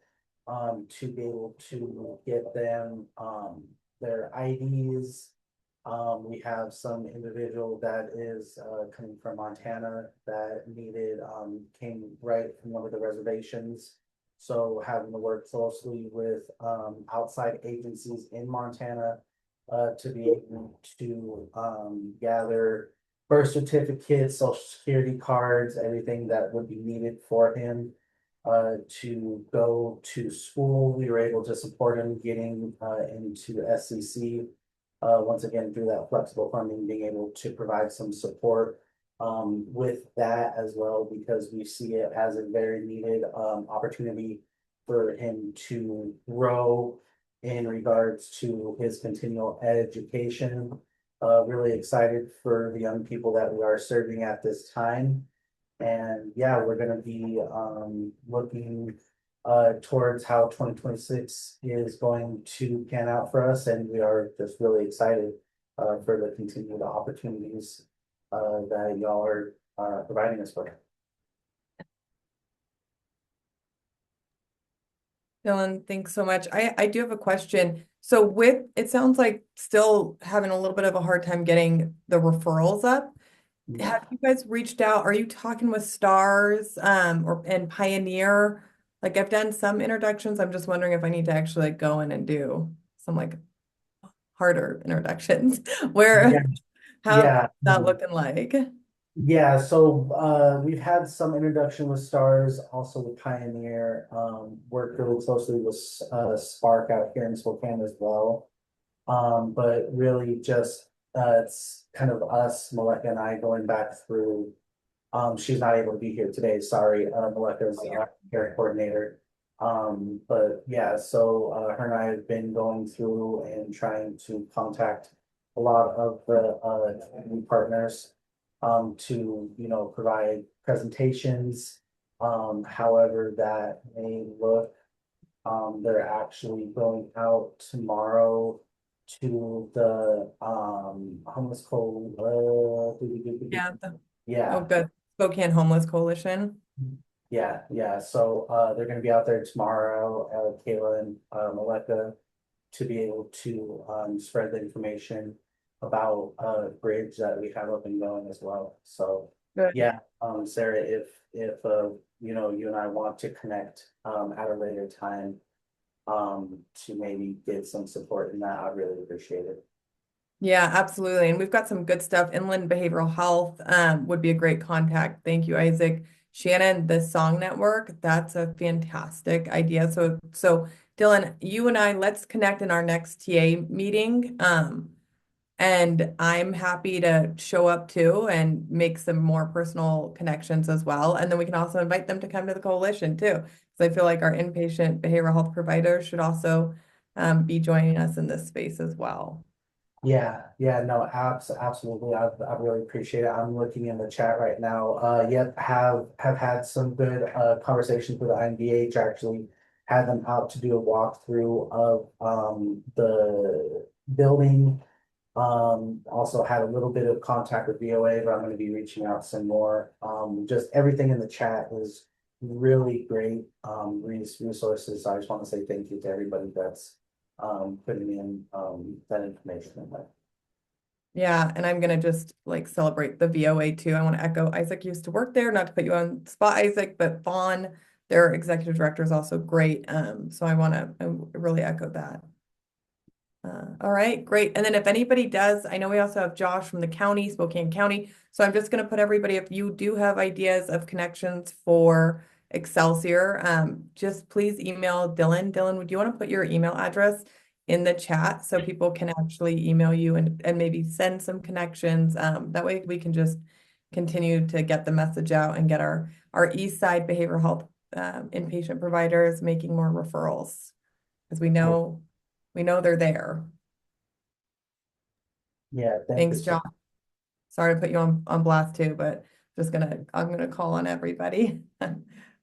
to be able to get them their IDs. We have some individual that is coming from Montana that came right from one of the reservations. So having to work closely with outside agencies in Montana to be able to gather birth certificates, social security cards, everything that would be needed for him to go to school. We were able to support him getting into SCC. Once again, through that flexible funding, being able to provide some support with that as well, because we see it as a very needed opportunity for him to grow in regards to his continual education. Really excited for the young people that we are serving at this time. And yeah, we're gonna be looking towards how 2026 is going to pan out for us, and we are just really excited for the continued opportunities that y'all are providing us with. Dylan, thanks so much. I do have a question. So it sounds like still having a little bit of a hard time getting the referrals up. Have you guys reached out? Are you talking with Stars and Pioneer? Like I've done some introductions. I'm just wondering if I need to actually like go in and do some like harder introductions. How's Yeah. that looking like? Yeah, so we've had some introduction with Stars, also with Pioneer, worked really closely with Spark out here in Spokane as well. But really just it's kind of us, Maleka and I, going back through. She's not able to be here today, sorry. Maleka's care coordinator. But yeah, so her and I have been going through and trying to contact a lot of the new partners to provide presentations. However that may look. They're actually going out tomorrow to the homeless Yeah. yeah. Oh, good. Spokane Homeless Coalition. Yeah. So they're gonna be out there tomorrow, Kayla and Maleka, to be able to spread the information about bridge that we have up and going as well. So Good. yeah, Sarah, if you and I want to connect at a later time to maybe get some support in that, I'd really appreciate it. Yeah, absolutely. And we've got some good stuff. Inland Behavioral Health would be a great contact. Thank you, Isaac. Shannon, the Song Network, that's a fantastic idea. So Dylan, you and I, let's connect in our next TA meeting. And I'm happy to show up too and make some more personal connections as well. And then we can also invite them to come to the coalition too. Because I feel like our inpatient behavioral health providers should also be joining us in this space as well. Yeah, no, absolutely. I really appreciate it. I'm looking in the chat right now. Yep, have had some good conversations with the INVH. Actually had them out to do a walkthrough of the building. Also had a little bit of contact with VOA, but I'm going to be reaching out some more. Just everything in the chat is really great resources. I just want to say thank you to everybody that's putting in that information in there. Yeah, and I'm gonna just like celebrate the VOA too. I want to echo Isaac used to work there, not to put you on the spot, Isaac, but Vaughn, their executive director, is also great. So I really echo that. All right, great. And then if anybody does, I know we also have Josh from the county, Spokane County. So I'm just gonna put everybody, if you do have ideas of connections for Excelsior, just please email Dylan. Dylan, would you want to put your email address in the chat so people can actually email you and maybe send some connections. That way we can just continue to get the message out and get our East Side behavioral health inpatient providers making more referrals because we know they're there. Yeah, thank Thanks, you. John. Sorry to put you on blast too, but I'm gonna call on everybody.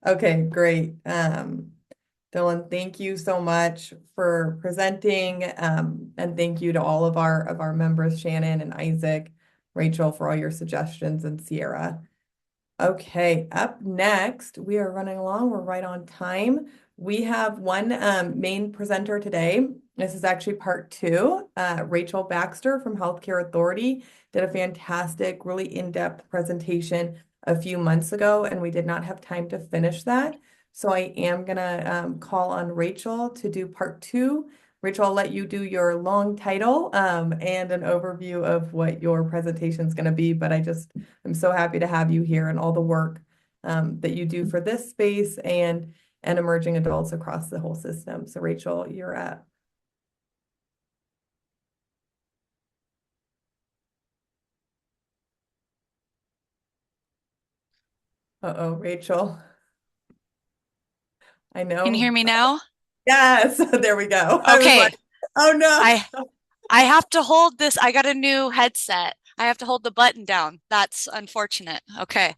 Okay, great. Dylan, thank you so much for presenting. And thank you to all of our members, Shannon and Isaac, Rachel, for all your suggestions, and Sierra. Okay, up next, we are running along. We're right on time. We have one main presenter today. This is actually part two. Rachel Baxter from Healthcare Authority did a fantastic, really in-depth presentation a few months ago, and we did not have time to finish that. So I am gonna call on Rachel to do part two. Rachel, I'll let you do your long title and an overview of what your presentation is going to be, but I'm so happy to have you here and all the work that you do for this space and emerging adults across the whole system. So Rachel, you're up. Uh-oh, Rachel. I know. Can you hear me now? Yes, there we go. I was Okay. like, oh no. I have to hold this. I got a new headset. I have to hold the button down. That's unfortunate. Okay.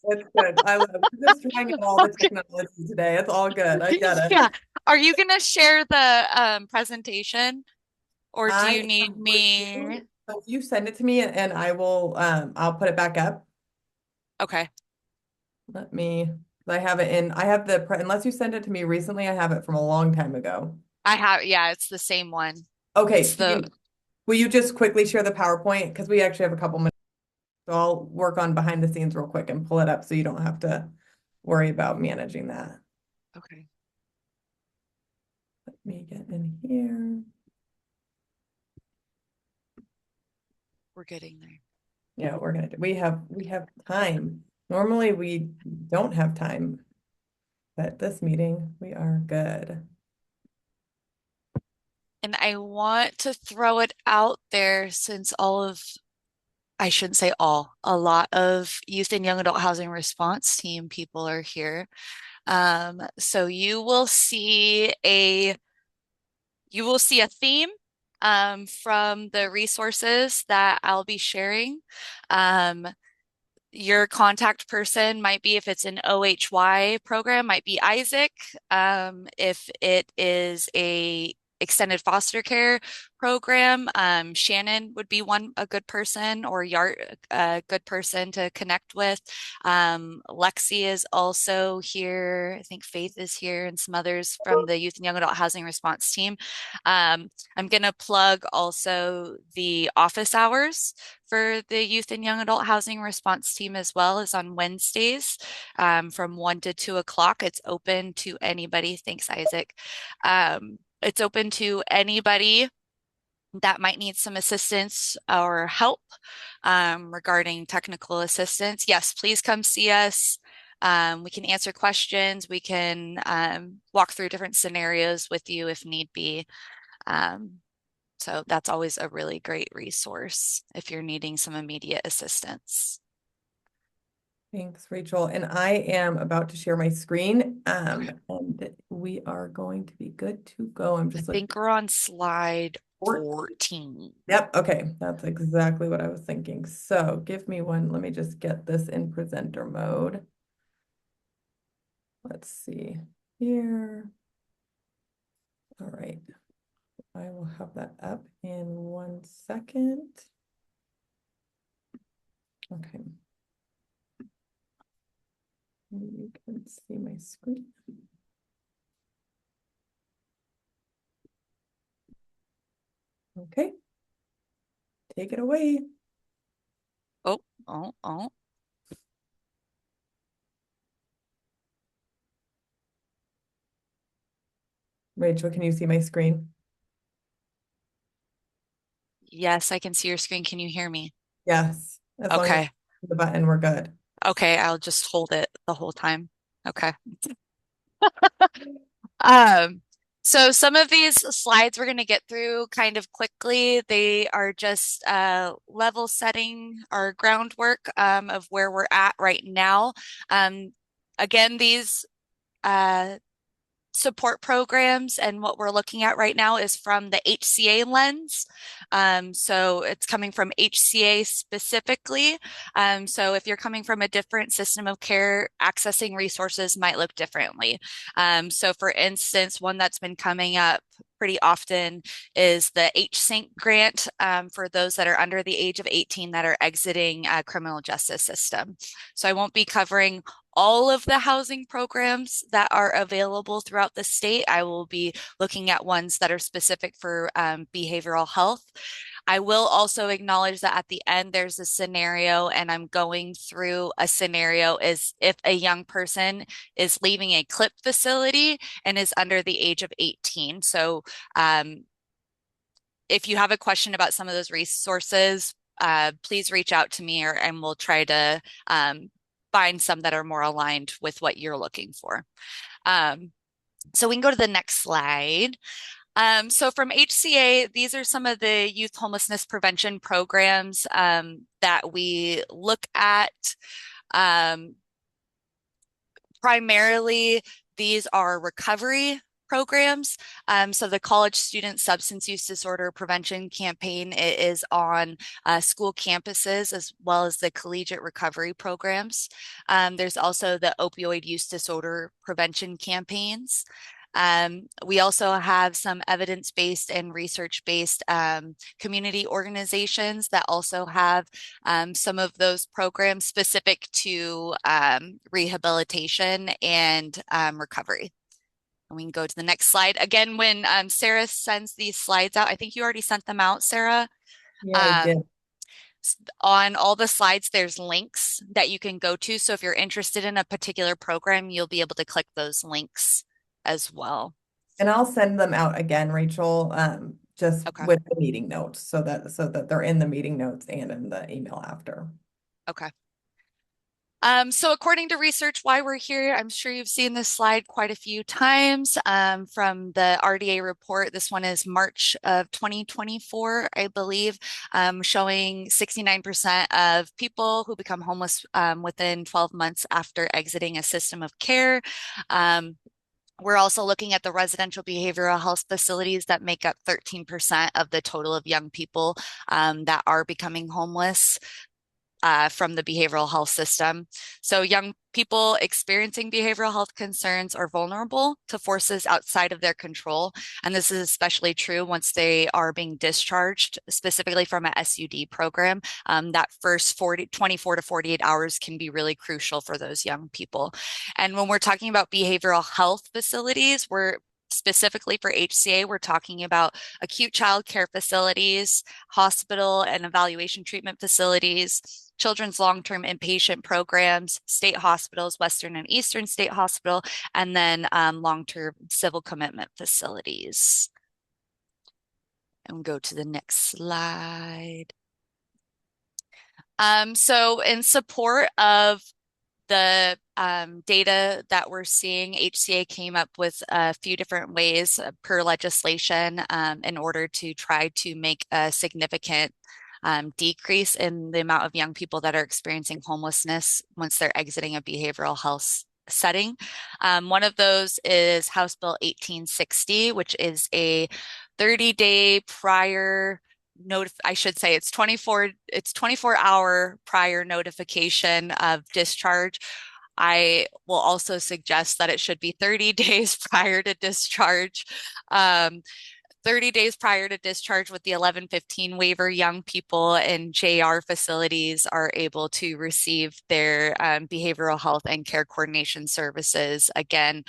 That's good. I love it. Just trying out all the technology today. It's all good. I get it. Yeah. Are you gonna share the presentation, or do you I need am me? going to. So you send it to me and I will I'll put it back up. Okay. I have unless you send it to me recently, I have it from a long time ago. Yeah, it's the same one. Okay, It's the will you just quickly share the PowerPoint? Because we actually have a couple minutes. So I'll work on behind the scenes real quick and pull it up so you don't have to worry about managing that. Okay. Let me get in here. We're getting there. Yeah, we have time. Normally we don't have time, but this meeting we are good. And I want to throw it out there since I shouldn't say all, a lot of youth and young adult housing response team people are here. So you will see a theme from the resources that I'll be sharing. Your contact person might be, if it's an OHY program, might be Isaac. If it is a extended foster care program, Shannon would be a good person, or Yart, a good person to connect with. Lexi is also here. I think Faith is here, and some others from the Youth and Young Adult Housing Response Team. I'm going to plug also the office hours for the Youth and Young Adult Housing Response Team as well, as on Wednesdays from 1 to 2 o'clock. It's open to anybody. Thanks, Isaac. It's open to anybody that might need some assistance or help regarding technical assistance. Yes, please come see us. We can answer questions. We can walk through different scenarios with you if need be. So that's always a really great resource if you're needing some immediate assistance. Thanks, Rachel. And I am about to share my screen, and we are going to be good to go. I think we're on slide 14. Yep. Okay. That's exactly what I was thinking. So give me let me just get this in presenter mode. Let's see here. All right. I will have that up in 1 second. Okay. You can see my screen. Okay. Take it away. Oh. Rachel, can you see my screen? Yes, I can see your screen. Can you hear me? Yes. As long as the button, we're good. Okay, I'll just hold it the whole time. Okay. Um, So some of these slides we're going to get through kind of quickly. They are just level setting our groundwork of where we're at right now. Again, these support programs and what we're looking at right now is from the HCA lens. So it's coming from HCA specifically. So if you're coming from a different system of care, accessing resources might look differently. So for instance, one that's been coming up pretty often is the HSync grant for those that are under the age of 18 that are exiting criminal justice system. So I won't be covering all of the housing programs that are available throughout the state. I will be looking at ones that are specific for behavioral health. I will also acknowledge that at the end there's a scenario, and I'm going through a scenario is if a young person is leaving a CLIP facility and is under the age of 18. So if you have a question about some of those resources, please reach out to me and we'll try to find some that are more aligned with what you're looking for. So we can go to the next slide. So from HCA, these are some of the youth homelessness prevention programs that we look at. Primarily, these are recovery programs. So the College Student Substance Use Disorder Prevention Campaign is on school campuses as well as the collegiate recovery programs. There's also the opioid use disorder prevention campaigns. We also have some evidence-based and research-based community organizations that also have some of those programs specific to rehabilitation and recovery. And we can go to the next slide. Again, when Sarah sends these slides out, I think you already sent them out, Sarah. Yeah, I did. On all the slides, there's links that you can go to. So if you're interested in a particular program, you'll be able to click those links as well. And I'll send them out again, Rachel, just Okay. with the meeting notes so that they're in the meeting notes and in the email after. Okay. So according to research, why we're here, I'm sure you've seen this slide quite a few times from the RDA report. This one is March of 2024, I believe, showing 69% of people who become homeless within 12 months after exiting a system of care. We're also looking at the residential behavioral health facilities that make up 13% of the total of young people that are becoming homeless from the behavioral health system. So young people experiencing behavioral health concerns are vulnerable to forces outside of their control. And this is especially true once they are being discharged, specifically from a SUD program. That first 24 to 48 hours can be really crucial for those young people. And when we're talking about behavioral health facilities, we're specifically for HCA, we're talking about acute child care facilities, hospital and evaluation treatment facilities, children's long-term inpatient programs, state hospitals, Western and Eastern State Hospital, and then long-term civil commitment facilities. And we'll go to the next slide. So in support of the data that we're seeing, HCA came up with a few different ways per legislation in order to try to make a significant decrease in the amount of young people that are experiencing homelessness once they're exiting a behavioral health setting. One of those is House Bill 1860, which is a 30-day prior I should say it's 24-hour prior notification of discharge. I will also suggest that it should be 30 days prior to discharge. 30 days prior to discharge with the 1115 waiver, young people in JR facilities are able to receive their behavioral health and care coordination services. Again,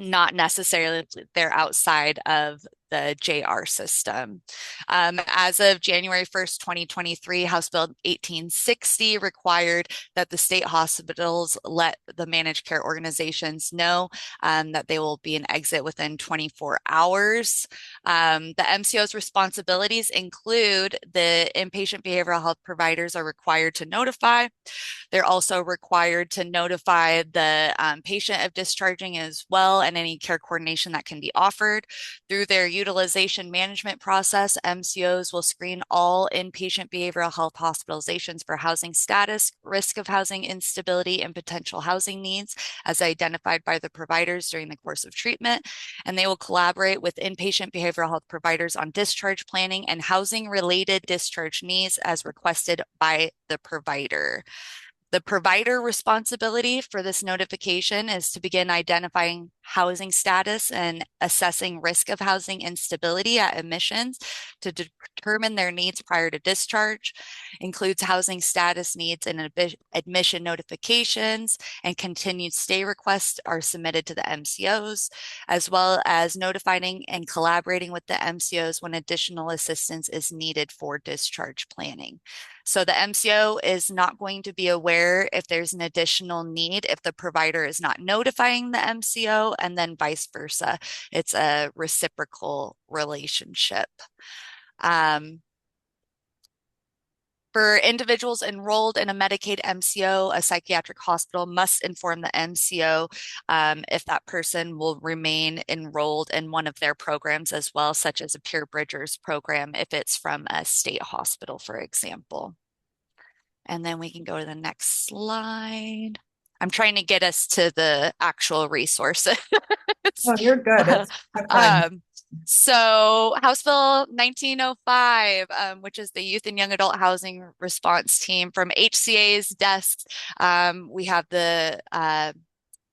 not necessarily they're outside of the JR system. As of January 1st, 2023, House Bill 1860 required that the state hospitals let the managed care organizations know that they will be an exit within 24 hours. The MCO's responsibilities include the inpatient behavioral health providers are required to notify. They're also required to notify the patient of discharging as well, and any care coordination that can be offered. Through their utilization management process, MCOs will screen all inpatient behavioral health hospitalizations for housing status, risk of housing instability, and potential housing needs as identified by the providers during the course of treatment. And they will collaborate with inpatient behavioral health providers on discharge planning and housing-related discharge needs as requested by the provider. The provider responsibility for this notification is to begin identifying housing status and assessing risk of housing instability at admissions to determine their needs prior to discharge, includes housing status needs and admission notifications, and continued stay requests are submitted to the MCOs, as well as notifying and collaborating with the MCOs when additional assistance is needed for discharge planning. So the MCO is not going to be aware if there's an additional need if the provider is not notifying the MCO, and then vice versa. It's a reciprocal relationship. For individuals enrolled in a Medicaid MCO, a psychiatric hospital must inform the MCO if that person will remain enrolled in one of their programs as well, such as a Peer Bridgers program if it's from a state hospital, for example. And then we can go to the next slide. I'm trying to get us to the actual resources. Oh, you're good. It's fine. So House Bill 1905, which is the Youth and Young Adult Housing Response Team from HCA's desks. We have the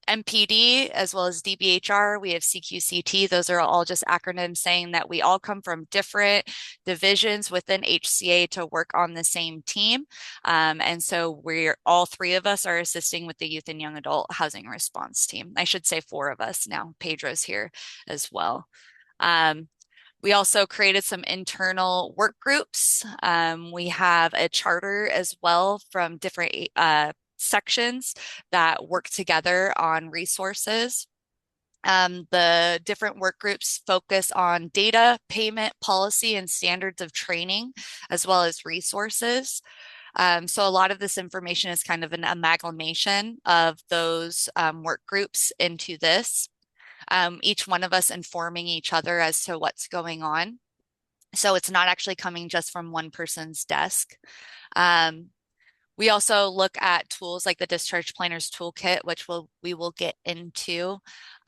MPD as well as DBHR. We have CQCT. Those are all just acronyms saying that we all come from different divisions within HCA to work on the same team. And so all three of us are assisting with the Youth and Young Adult Housing Response Team. I should say four of us now. Pedro's here as well. We also created some internal work groups. We have a charter as well from different sections that work together on resources. The different work groups focus on data, payment, policy, and standards of training, as well as resources. So a lot of this information is kind of an amalgamation of those work groups into this. Each one of us informing each other as to what's going on. So it's not actually coming just from one person's desk. We also look at tools like the Discharge Planners Toolkit, which we will get into,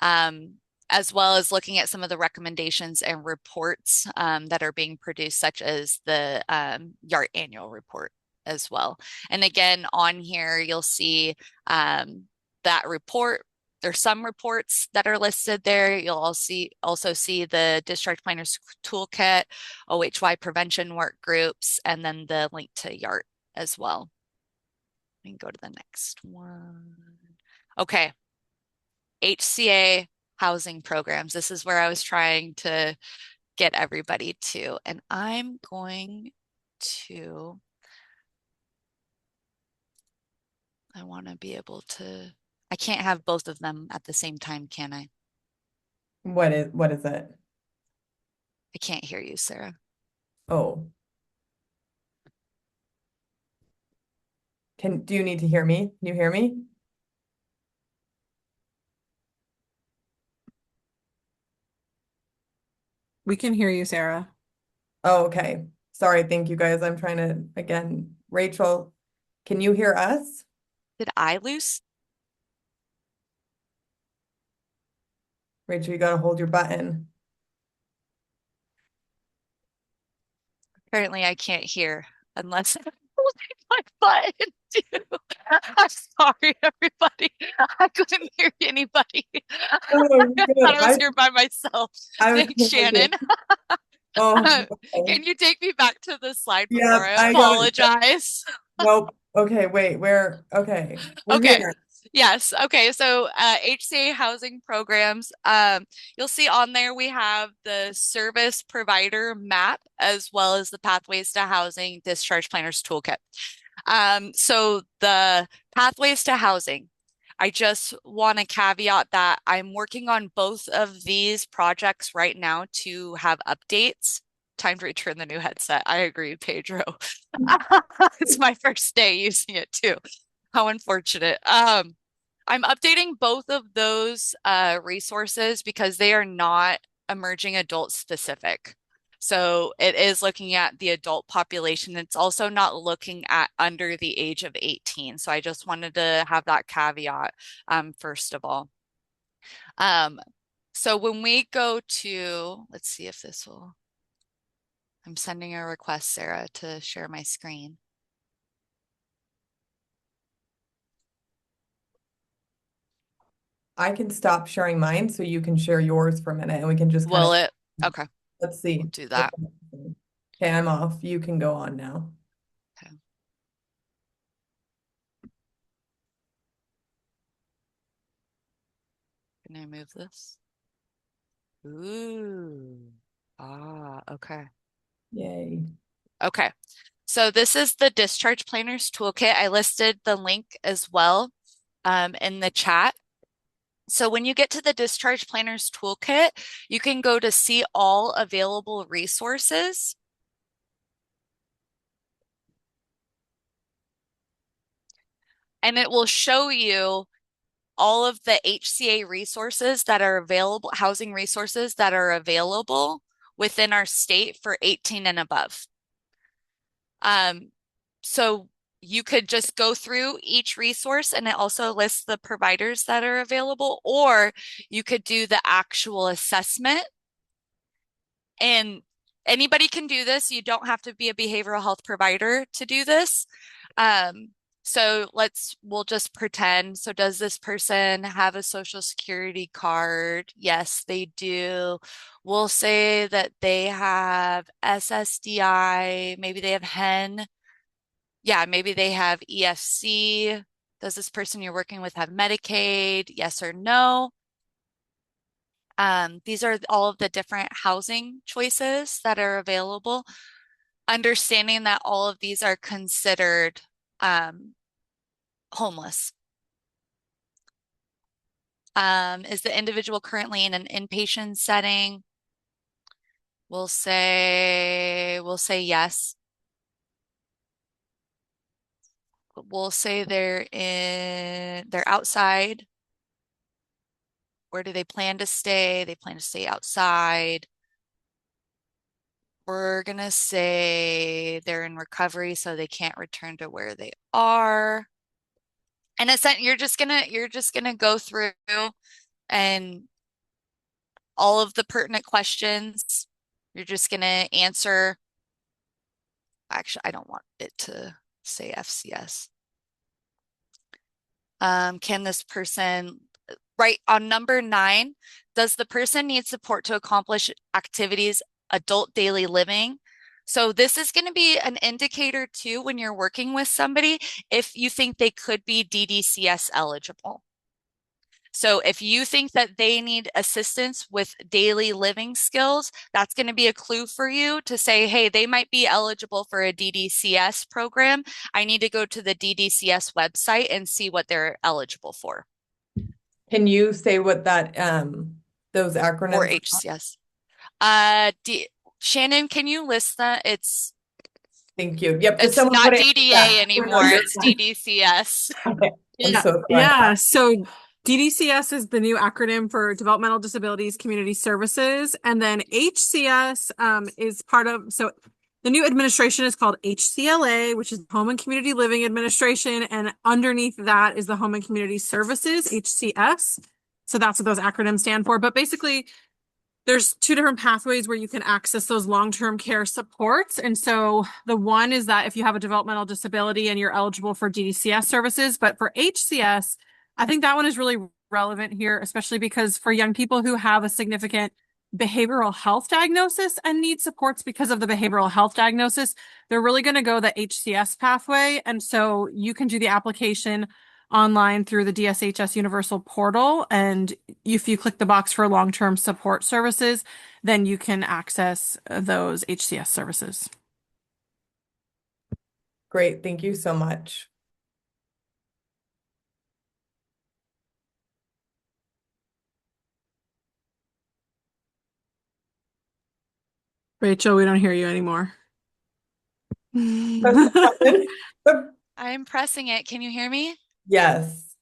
as well as looking at some of the recommendations and reports that are being produced, such as the YART annual report as well. And again, on here, you'll see that report. There's some reports that are listed there. You'll also see the Discharge Planners Toolkit, OHY prevention work groups, and then the link to YART as well. We can go to the next one. Okay. HCA housing programs. This is where I was trying to get everybody to, and I'm going to, I want to be able to, I can't have both of them at the same time, can I? What is it? I can't hear you, Sarah. Oh. Do you need to hear me? Can you hear me? We can hear you, Sarah. Oh, okay. Sorry. Thank you guys. I'm trying to, again, Rachel, can you hear us? Did I lose? Rachel, you got to hold your button. Apparently I can't hear unless I'm holding my button too. I'm sorry, everybody. I couldn't hear anybody. Oh, I thought I was here by myself. Thanks, Shannon. Oh, can you take me back to the slide before? yeah, I apologize. Nope. Okay, wait, okay. We're Okay. here. Yes. Okay. So HCA housing programs, you'll see on there we have the service provider map as well as the Pathways to Housing Discharge Planners Toolkit. So the Pathways to Housing, I just want to caveat that I'm working on both of these projects right now to have updates. Time to return the new headset. I agree, Pedro. It's my first day using it too. How unfortunate. I'm updating both of those resources because they are not emerging adult specific. So it is looking at the adult population. It's also not looking at under the age of 18. So I just wanted to have that caveat first of all. So when we go to, let's see if this will, I'm sending a request, Sarah, to share my screen. I can stop sharing mine so you can share yours for a minute and we can just kind Will of, it? Okay, let's see. we'll do that. Okay, I'm off. You can go on now. Okay. Can I move this? Ooh. Okay. Yay. Okay. So this is the Discharge Planners Toolkit. I listed the link as well in the chat. So when you get to the Discharge Planners Toolkit, you can go to see all available resources. And it will show you all of the HCA resources that are available, housing resources that are available within our state for 18 and above. So you could just go through each resource and it also lists the providers that are available, or you could do the actual assessment. And anybody can do this. You don't have to be a behavioral health provider to do this. So we'll just pretend. So does this person have a social security card? Yes, they do. We'll say that they have SSDI, maybe they have HEN. Yeah, maybe they have EFC. Does this person you're working with have Medicaid? Yes or no? These are all of the different housing choices that are available. Understanding that all of these are considered homeless. Is the individual currently in an inpatient setting? We'll say yes. We'll say they're outside. Where do they plan to stay? They plan to stay outside. We're gonna say they're in recovery, so they can't return to where they are. And you're just gonna go through and all of the pertinent questions. You're just gonna answer. Actually, I don't want it to say FCS. Can this person, right on number 9, does the person need support to accomplish activities, adult daily living? So this is going to be an indicator too when you're working with somebody if you think they could be DDCS eligible. So if you think that they need assistance with daily living skills, that's going to be a clue for you to say, hey, they might be eligible for a DDCS program. I need to go to the DDCS website and see what they're eligible for. Can you say what that those acronyms Or are? HCS. Shannon, can you list that? Thank you. Yep. It's someone not put it in the DDA chat. anymore. You're It's fine. DDCS. Okay. I'm Yeah, so sorry. yeah. So DDCS is the new acronym for Developmental Disabilities Community Services, and then HCS is part of. So the new administration is called HCLA, which is Home and Community Living Administration, and underneath that is the Home and Community Services, HCS. So that's what those acronyms stand for. But basically, there's 2 different pathways where you can access those long-term care supports. And so the one is that if you have a developmental disability and you're eligible for DDCS services, but for HCS, I think that one is really relevant here, especially because for young people who have a significant behavioral health diagnosis and need supports because of the behavioral health diagnosis, they're really going to go the HCS pathway. And so you can do the application online through the DSHS Universal Portal. And if you click the box for long-term support services, then you can access those HCS services. Great. Thank you so much. Rachel, we don't hear you anymore. I'm pressing it. Can you hear me? Yes.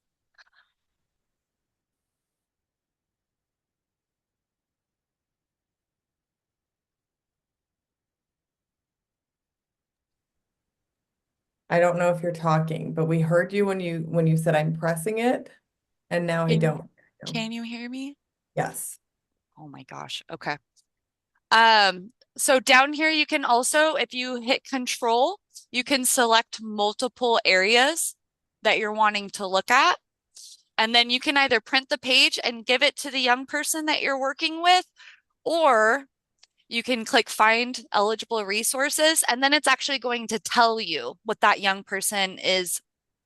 I don't know if you're talking, but we heard you when you said I'm pressing it, and now I don't. Can you hear me? Yes. Oh my gosh. Okay. So down here you can also, if you hit control, you can select multiple areas that you're wanting to look at. And then you can either print the page and give it to the young person that you're working with, or you can click find eligible resources, and then it's actually going to tell you what that young person is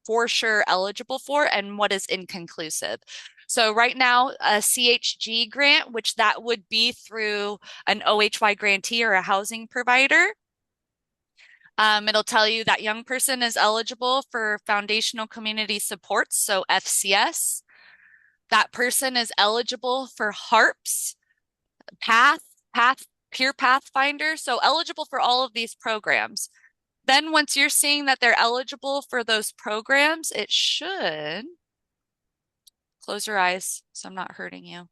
for sure eligible for and what is inconclusive. So right now, a CHG grant, which that would be through an OHY grantee or a housing provider. It'll tell you that young person is eligible for foundational community supports, so FCS. That person is eligible for HARPS, PATH, Peer Pathfinder, so eligible for all of these programs. Then once you're seeing that they're eligible for those programs, it should close your eyes so I'm not hurting you.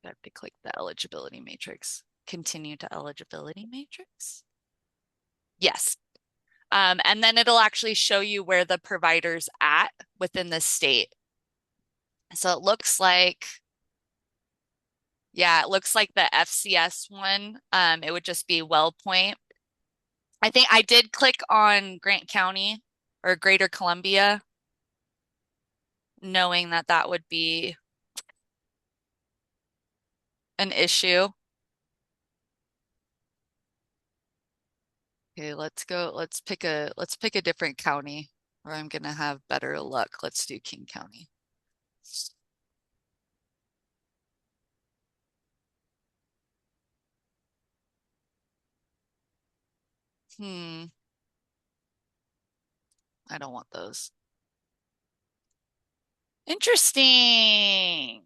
I have to click the eligibility matrix. Continue to eligibility matrix. Yes. And then it'll actually show you where the provider's at within the state. So it looks like, yeah, it looks like the FCS one, it would just be WellPoint. I think I did click on Grant County or Greater Columbia, knowing that that would be an issue. Okay, let's go. Let's pick a different county where I'm gonna have better luck. Let's do King County. I don't want those. Interesting.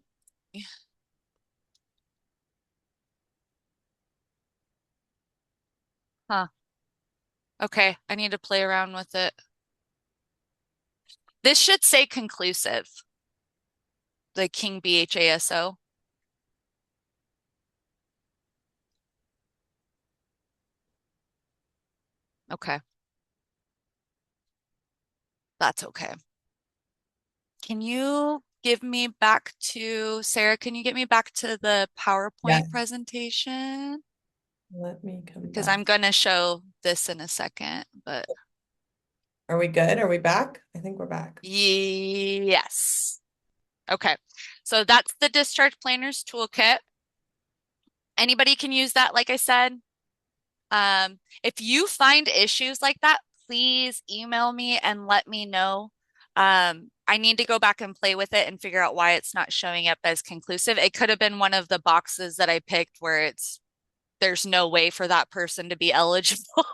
Huh. Okay, I need to play around with it. This should say conclusive. The King BHASO. Okay. That's okay. Can you give me back to, Sarah, can you get me back to the PowerPoint Yes. presentation? Let me come Because back. I'm going to show this in a second, but. Are we good? Are we back? I think we're back. Yes. Okay. So that's the Discharge Planners Toolkit. Anybody can use that, like I said. If you find issues like that, please email me and let me know. I need to go back and play with it and figure out why it's not showing up as conclusive. It could have been one of the boxes that I picked where there's no way for that person to be eligible.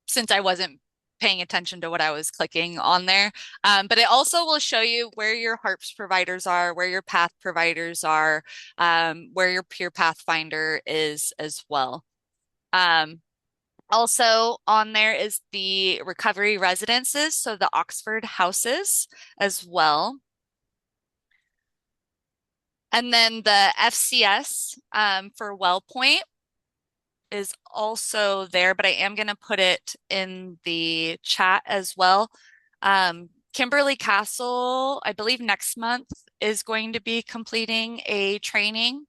Since I wasn't paying attention to what I was clicking on there. But it also will show you where your HARPS providers are, where your PATH providers are, where your Peer Pathfinder is as well. Also on there is the recovery residences, so the Oxford houses as well. And then the FCS for WellPoint is also there, but I am going to put it in the chat as well. Kimberly Castle, I believe next month is going to be completing a training.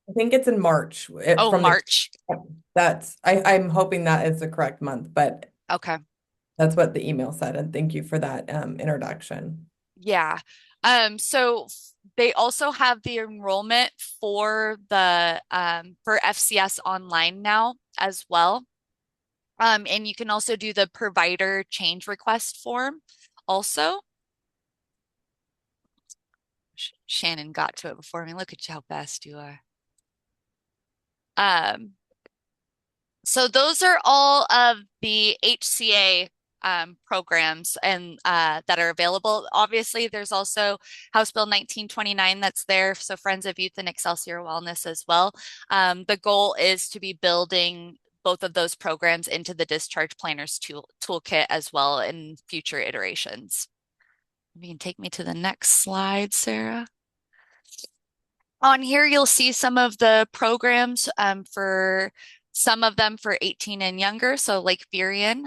I think it's in March. Oh, March. I'm hoping that is the correct month, but okay. That's what the email said, and thank you for that introduction. Yeah. So They also have the enrollment for the for FCS online now as well. And you can also do the provider change request form also. Shannon got to it before me. Look at you, how fast you are. So those are all of the HCA programs and that are available. Obviously, there's also House Bill 1929 that's there, so Friends of Youth and Excelsior Wellness as well. The goal is to be building both of those programs into the Discharge Planners toolkit as well in future iterations. You can take me to the next slide, Sarah. On here, you'll see some of the programs for some of them for 18 and younger. So Lake Burien,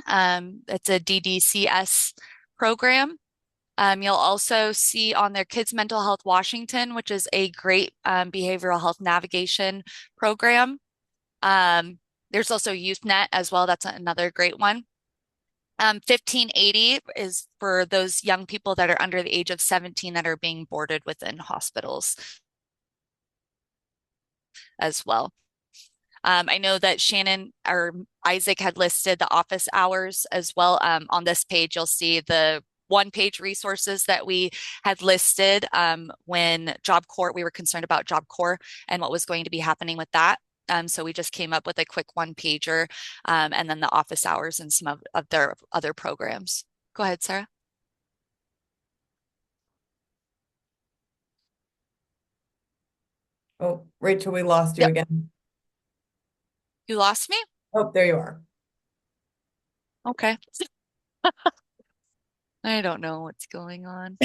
it's a DDCS program. You'll also see on there Kids Mental Health Washington, which is a great behavioral health navigation program. There's also YouthNet as well. That's another great one. 1580 is for those young people that are under the age of 17 that are being boarded within hospitals as well. I know that Shannon or Isaac had listed the office hours as well. On this page, you'll see the one-page resources that we had listed when Job Corps, we were concerned about Job Corps and what was going to be happening with that. So we just came up with a quick one-pager and then the office hours and some of their other programs. Go ahead, Sarah. Oh, Rachel, we lost you again. You lost me? Oh, there you are. Okay. I don't know what's going on.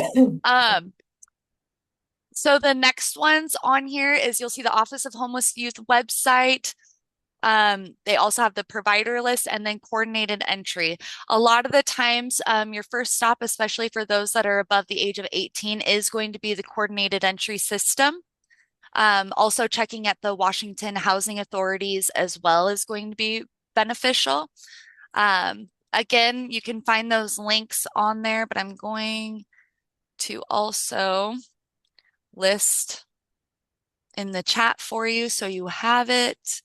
So the next ones on here is you'll see the Office of Homeless Youth website. They also have the provider list and then coordinated entry. A lot of the times, your first stop, especially for those that are above the age of 18, is going to be the coordinated entry system. Also checking at the Washington Housing Authorities as well is going to be beneficial. Again, you can find those links on there, but I'm going to also list in the chat for you so you have it.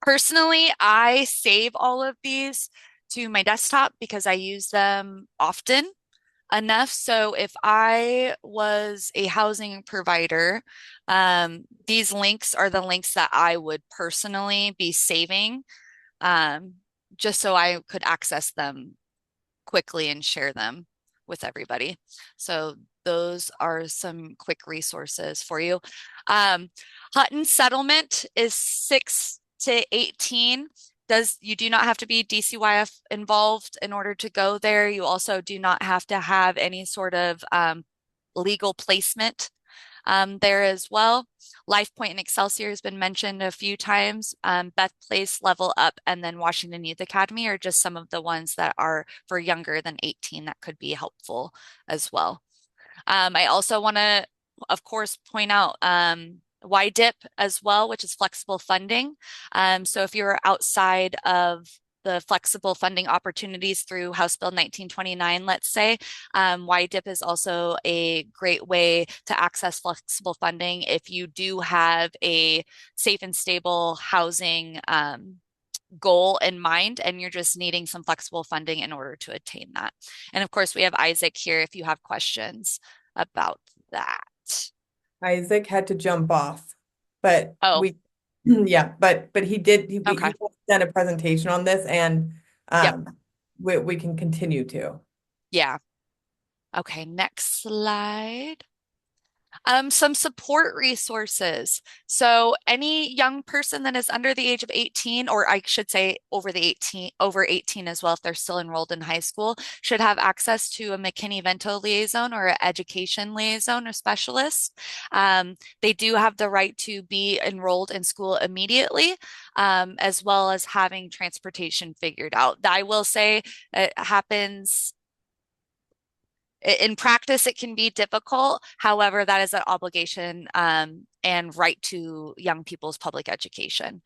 Personally, I save all of these to my desktop because I use them often enough. So if I was a housing provider, these links are the links that I would personally be saving, just so I could access them quickly and share them with everybody. So those are some quick resources for you. Hutton settlement is 6 to 18. You do not have to be DCYF involved in order to go there. You also do not have to have any sort of legal placement there as well. LifePoint and Excelsior has been mentioned a few times. Beth Place, Level Up, and then Washington Youth Academy are just some of the ones that are for younger than 18 that could be helpful as well. I also want to, of course, point out YDIP as well, which is flexible funding. So if you're outside of the flexible funding opportunities through House Bill 1929, let's say, YDIP is also a great way to access flexible funding if you do have a safe and stable housing goal in mind and you're just needing some flexible funding in order to attain that. And of course, we have Isaac here if you have questions about that. Isaac had to jump off, but Oh, yeah, but he did, he okay. done a presentation on this and Yep. we can continue to. Yeah. Okay, next slide. Some support resources. So any young person that is under the age of 18, or I should say over 18 as well, if they're still enrolled in high school, should have access to a McKinney-Vento liaison or an education liaison or specialist. They do have the right to be enrolled in school immediately, as well as having transportation figured out. I will say it happens in practice, it can be difficult. However, that is an obligation and right to young people's public education.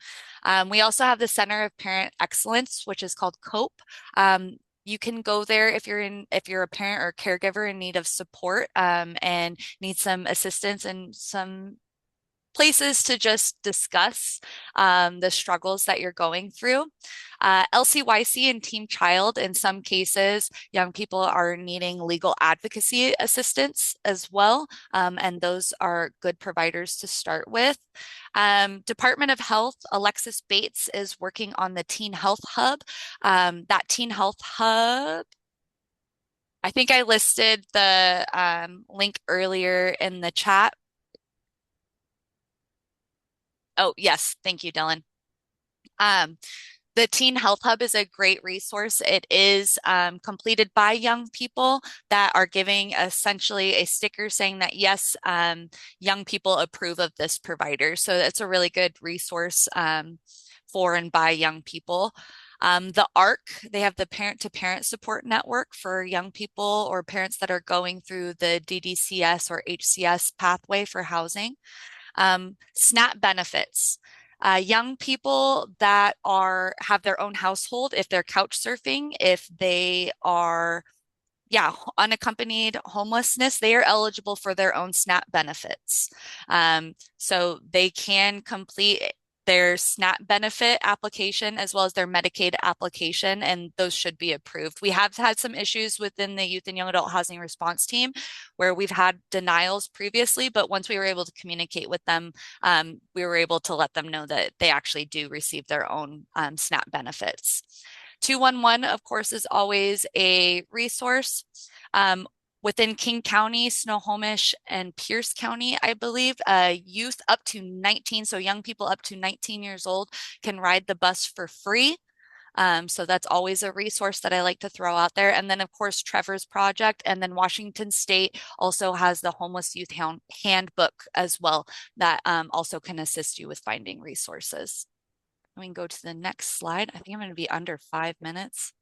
We also have the Center of Parent Excellence, which is called COPE. you can go there if you're a parent or caregiver in need of support and need some assistance and some places to just discuss the struggles that you're going through. LCYC and Team Child, in some cases, young people are needing legal advocacy assistance as well, and those are good providers to start with. Department of Health, Alexis Bates is working on the Teen Health Hub. That Teen Health Hub, I think I listed the link earlier in the chat. Oh, yes. Thank you, Dylan. The Teen Health Hub is a great resource. It is completed by young people that are giving essentially a sticker saying that, yes, young people approve of this provider. So it's a really good resource for and by young people. The ARC, they have the parent-to-parent support network for young people or parents that are going through the DDCS or HCS pathway for housing. SNAP benefits. Young people that have their own household, if they're couch surfing, if they are, unaccompanied homelessness, they are eligible for their own SNAP benefits. So they can complete their SNAP benefit application as well as their Medicaid application, and those should be approved. We have had some issues within the Youth and Young Adult Housing Response Team where we've had denials previously, but once we were able to communicate with them, we were able to let them know that they actually do receive their own SNAP benefits. 211, of course, is always a resource. Within King County, Snohomish, and Pierce County, I believe, youth up to 19, so young people up to 19 years old can ride the bus for free. So that's always a resource that I like to throw out there. And then, of course, Trevor's Project. And then Washington State also has the Homeless Youth Handbook as well that also can assist you with finding resources. We can go to the next slide. I think I'm going to be under 5 minutes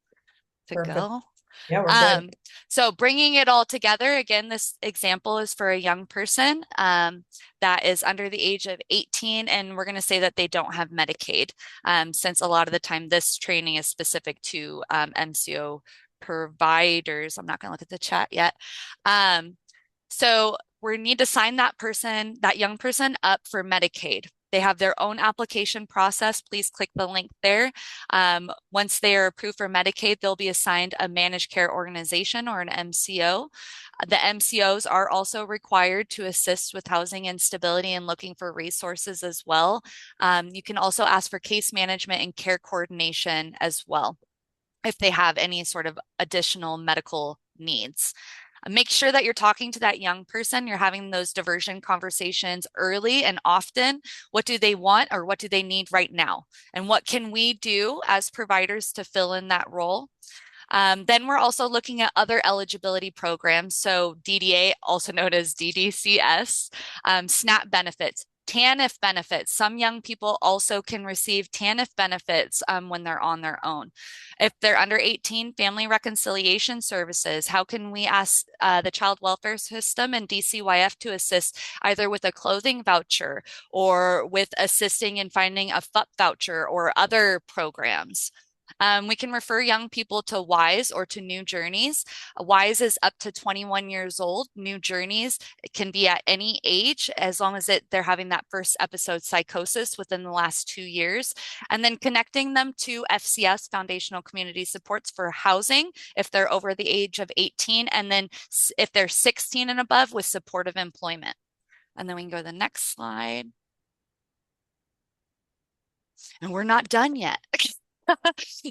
to Perfect. go. Yeah, we're good. So bringing it all together, again, this example is for a young person that is under the age of 18, and we're going to say that they don't have Medicaid, since a lot of the time this training is specific to MCO providers. I'm not going to look at the chat yet. So we need to sign that young person up for Medicaid. They have their own application process. Please click the link there. Once they are approved for Medicaid, they'll be assigned a managed care organization or an MCO. The MCOs are also required to assist with housing instability and looking for resources as well. You can also ask for case management and care coordination as well if they have any sort of additional medical needs. Make sure that you're talking to that young person. You're having those diversion conversations early and often. What do they want or what do they need right now? And what can we do as providers to fill in that role? Then we're also looking at other eligibility programs. So DDA, also known as DDCS, SNAP benefits, TANF benefits. Some young people also can receive TANF benefits when they're on their own. If they're under 18, family reconciliation services. How can we ask the child welfare system and DCYF to assist either with a clothing voucher or with assisting in finding a FUP voucher or other programs? We can refer young people to WISE or to New Journeys. WISE is up to 21 years old. New Journeys can be at any age as long as they're having that first episode psychosis within the last 2 years. And then connecting them to FCS, Foundational Community Supports for housing, if they're over the age of 18. And then if they're 16 and above, with supportive employment. And then we can go to the next slide. And we're not done yet.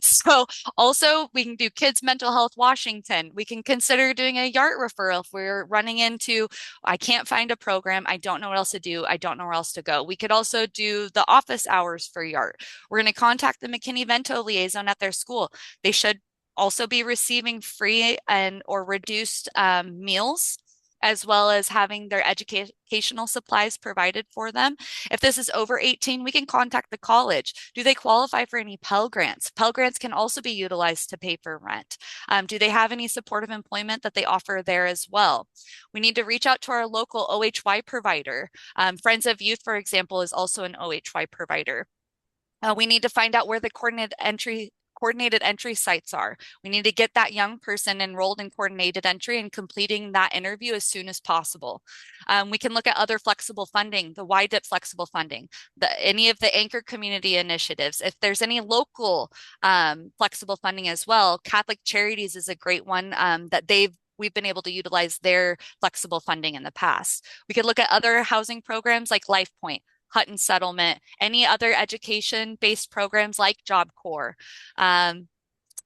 So also we can do Kids Mental Health Washington. We can consider doing a YART referral if we're running into, I can't find a program, I don't know what else to do, I don't know where else to go. We could also do the office hours for YART. We're going to contact the McKinney-Vento liaison at their school. They should also be receiving free or reduced meals, as well as having their educational supplies provided for them. If this is over 18, we can contact the college. Do they qualify for any Pell Grants? Pell Grants can also be utilized to pay for rent. Do they have any supportive employment that they offer there as well? We need to reach out to our local OHY provider. Friends of Youth, for example, is also an OHY provider. We need to find out where the coordinated coordinated entry sites are. We need to get that young person enrolled in coordinated entry and completing that interview as soon as possible. We can look at other flexible funding, the YDIP flexible funding, any of the anchor community initiatives. If there's any local flexible funding as well, Catholic Charities is a great one that we've been able to utilize their flexible funding in the past. We could look at other housing programs like LifePoint, Hutton Settlement, any other education-based programs like Job Corps.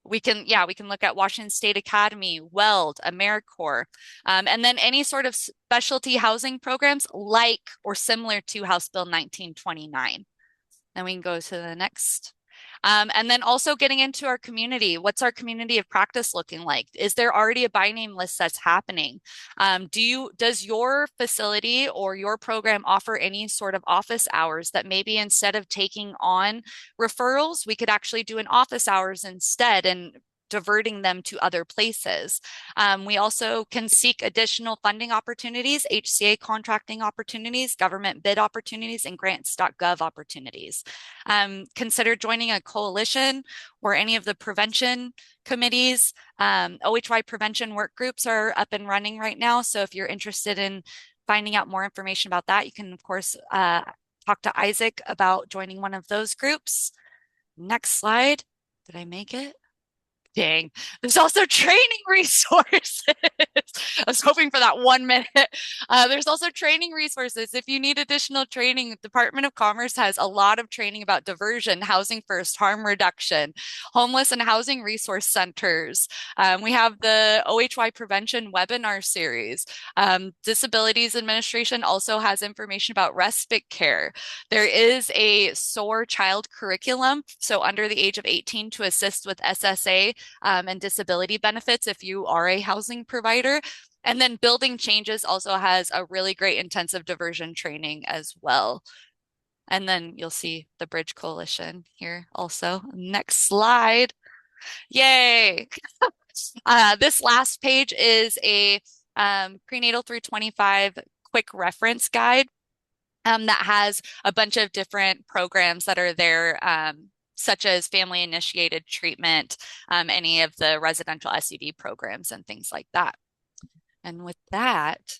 We can look at Washington State Academy, Weld, AmeriCorps, and then any sort of specialty housing programs like or similar to House Bill 1929. Then we can go to the next. And then also getting into our community. What's our community of practice looking like? Is there already a by name list that's happening? Does your facility or your program offer any sort of office hours that maybe instead of taking on referrals, we could actually do an office hours instead and diverting them to other places. We also can seek additional funding opportunities, HCA contracting opportunities, government bid opportunities, and grants.gov opportunities. Consider joining a coalition or any of the prevention committees. OHY prevention work groups are up and running right now. So if you're interested in finding out more information about that, you can, of course, talk to Isaac about joining one of those groups. Next slide. Did I make it? Dang. There's also training resources. I was hoping for that 1 minute. There's also training resources. If you need additional training, the Department of Commerce has a lot of training about diversion, housing first, harm reduction, homeless and housing resource centers. We have the OHY prevention webinar series. Disabilities Administration also has information about respite care. There is a SOAR child curriculum, so under the age of 18 to assist with SSA and disability benefits if you are a housing provider. And then Building Changes also has a really great intensive diversion training as well. And then you'll see the Bridge Coalition here also. Next slide. Yay. This last page is a prenatal through 25 quick reference guide that has a bunch of different programs that are there, such as family-initiated treatment, any of the residential SED programs and things like that. And with that,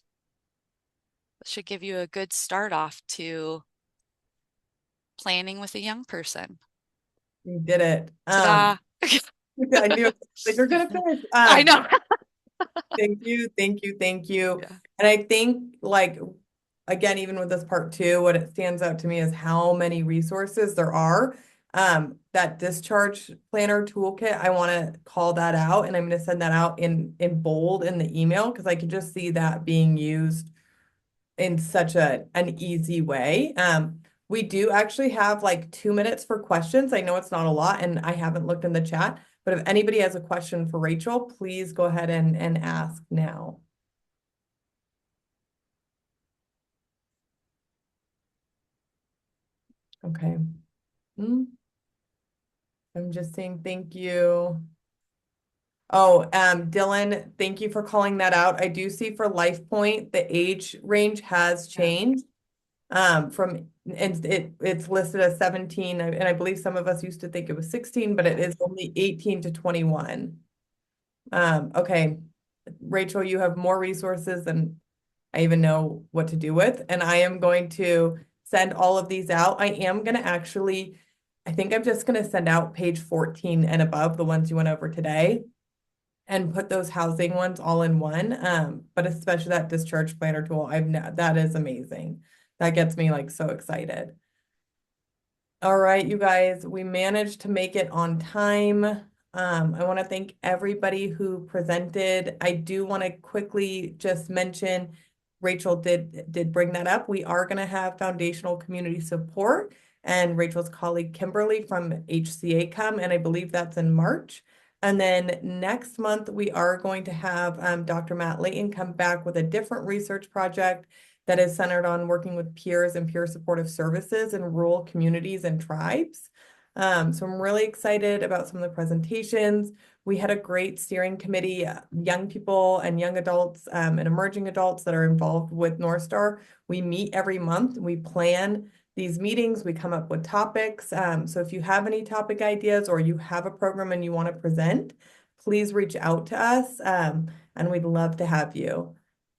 should give you a good start off to planning with a young person. You did it. Ta-da. I knew like you're gonna finish. I know. Thank you. Yeah. And I think like, again, even with this part two, what it stands out to me is how many resources there are. That discharge planner toolkit, I want to call that out, and I'm going to send that out in bold in the email because I could just see that being used in such an easy way. We do actually have like 2 minutes for questions. I know it's not a lot, and I haven't looked in the chat, but if anybody has a question for Rachel, please go ahead and ask now. Okay. I'm just saying thank you. Oh, Dylan, thank you for calling that out. I do see for LifePoint, the age range has changed. And it's listed as 17, and I believe some of us used to think it was 16, but it is only 18 to 21. Okay, Rachel, you have more resources than I even know what to do with, and I am going to send all of these out. I am going to actually, I think I'm just going to send out page 14 and above, the ones you went over today, and put those housing ones all in one. But especially that discharge planner tool, that is amazing. That gets me like so excited. All right, you guys, we managed to make it on time. I want to thank everybody who presented. I do want to quickly just mention, Rachel did bring that up. We are going to have foundational community support, and Rachel's colleague Kimberly from HCA come, and I believe that's in March. And then next month, we are going to have Dr. Matt Layton come back with a different research project that is centered on working with peers and peer supportive services in rural communities and tribes. So I'm really excited about some of the presentations. We had a great steering committee, young people and young adults and emerging adults that are involved with NorthStar. We meet every month. We plan these meetings, we come up with topics. So if you have any topic ideas or you have a program and you want to present, please reach out to us, and we'd love to have you.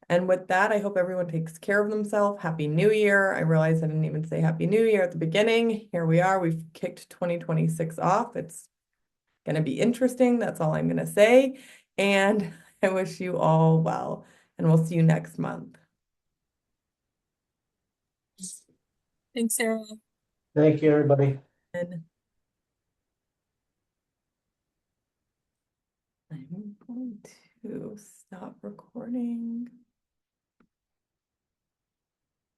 And with that, I hope everyone takes care of themselves. Happy New Year. I realized I didn't even say Happy New Year at the beginning. Here we are. We've kicked 2026 off. It's going to be interesting. That's all I'm going to say. And I wish you all well, and we'll see you next month. Thanks, Sarah. Thank you, everybody. And I'm going to stop recording.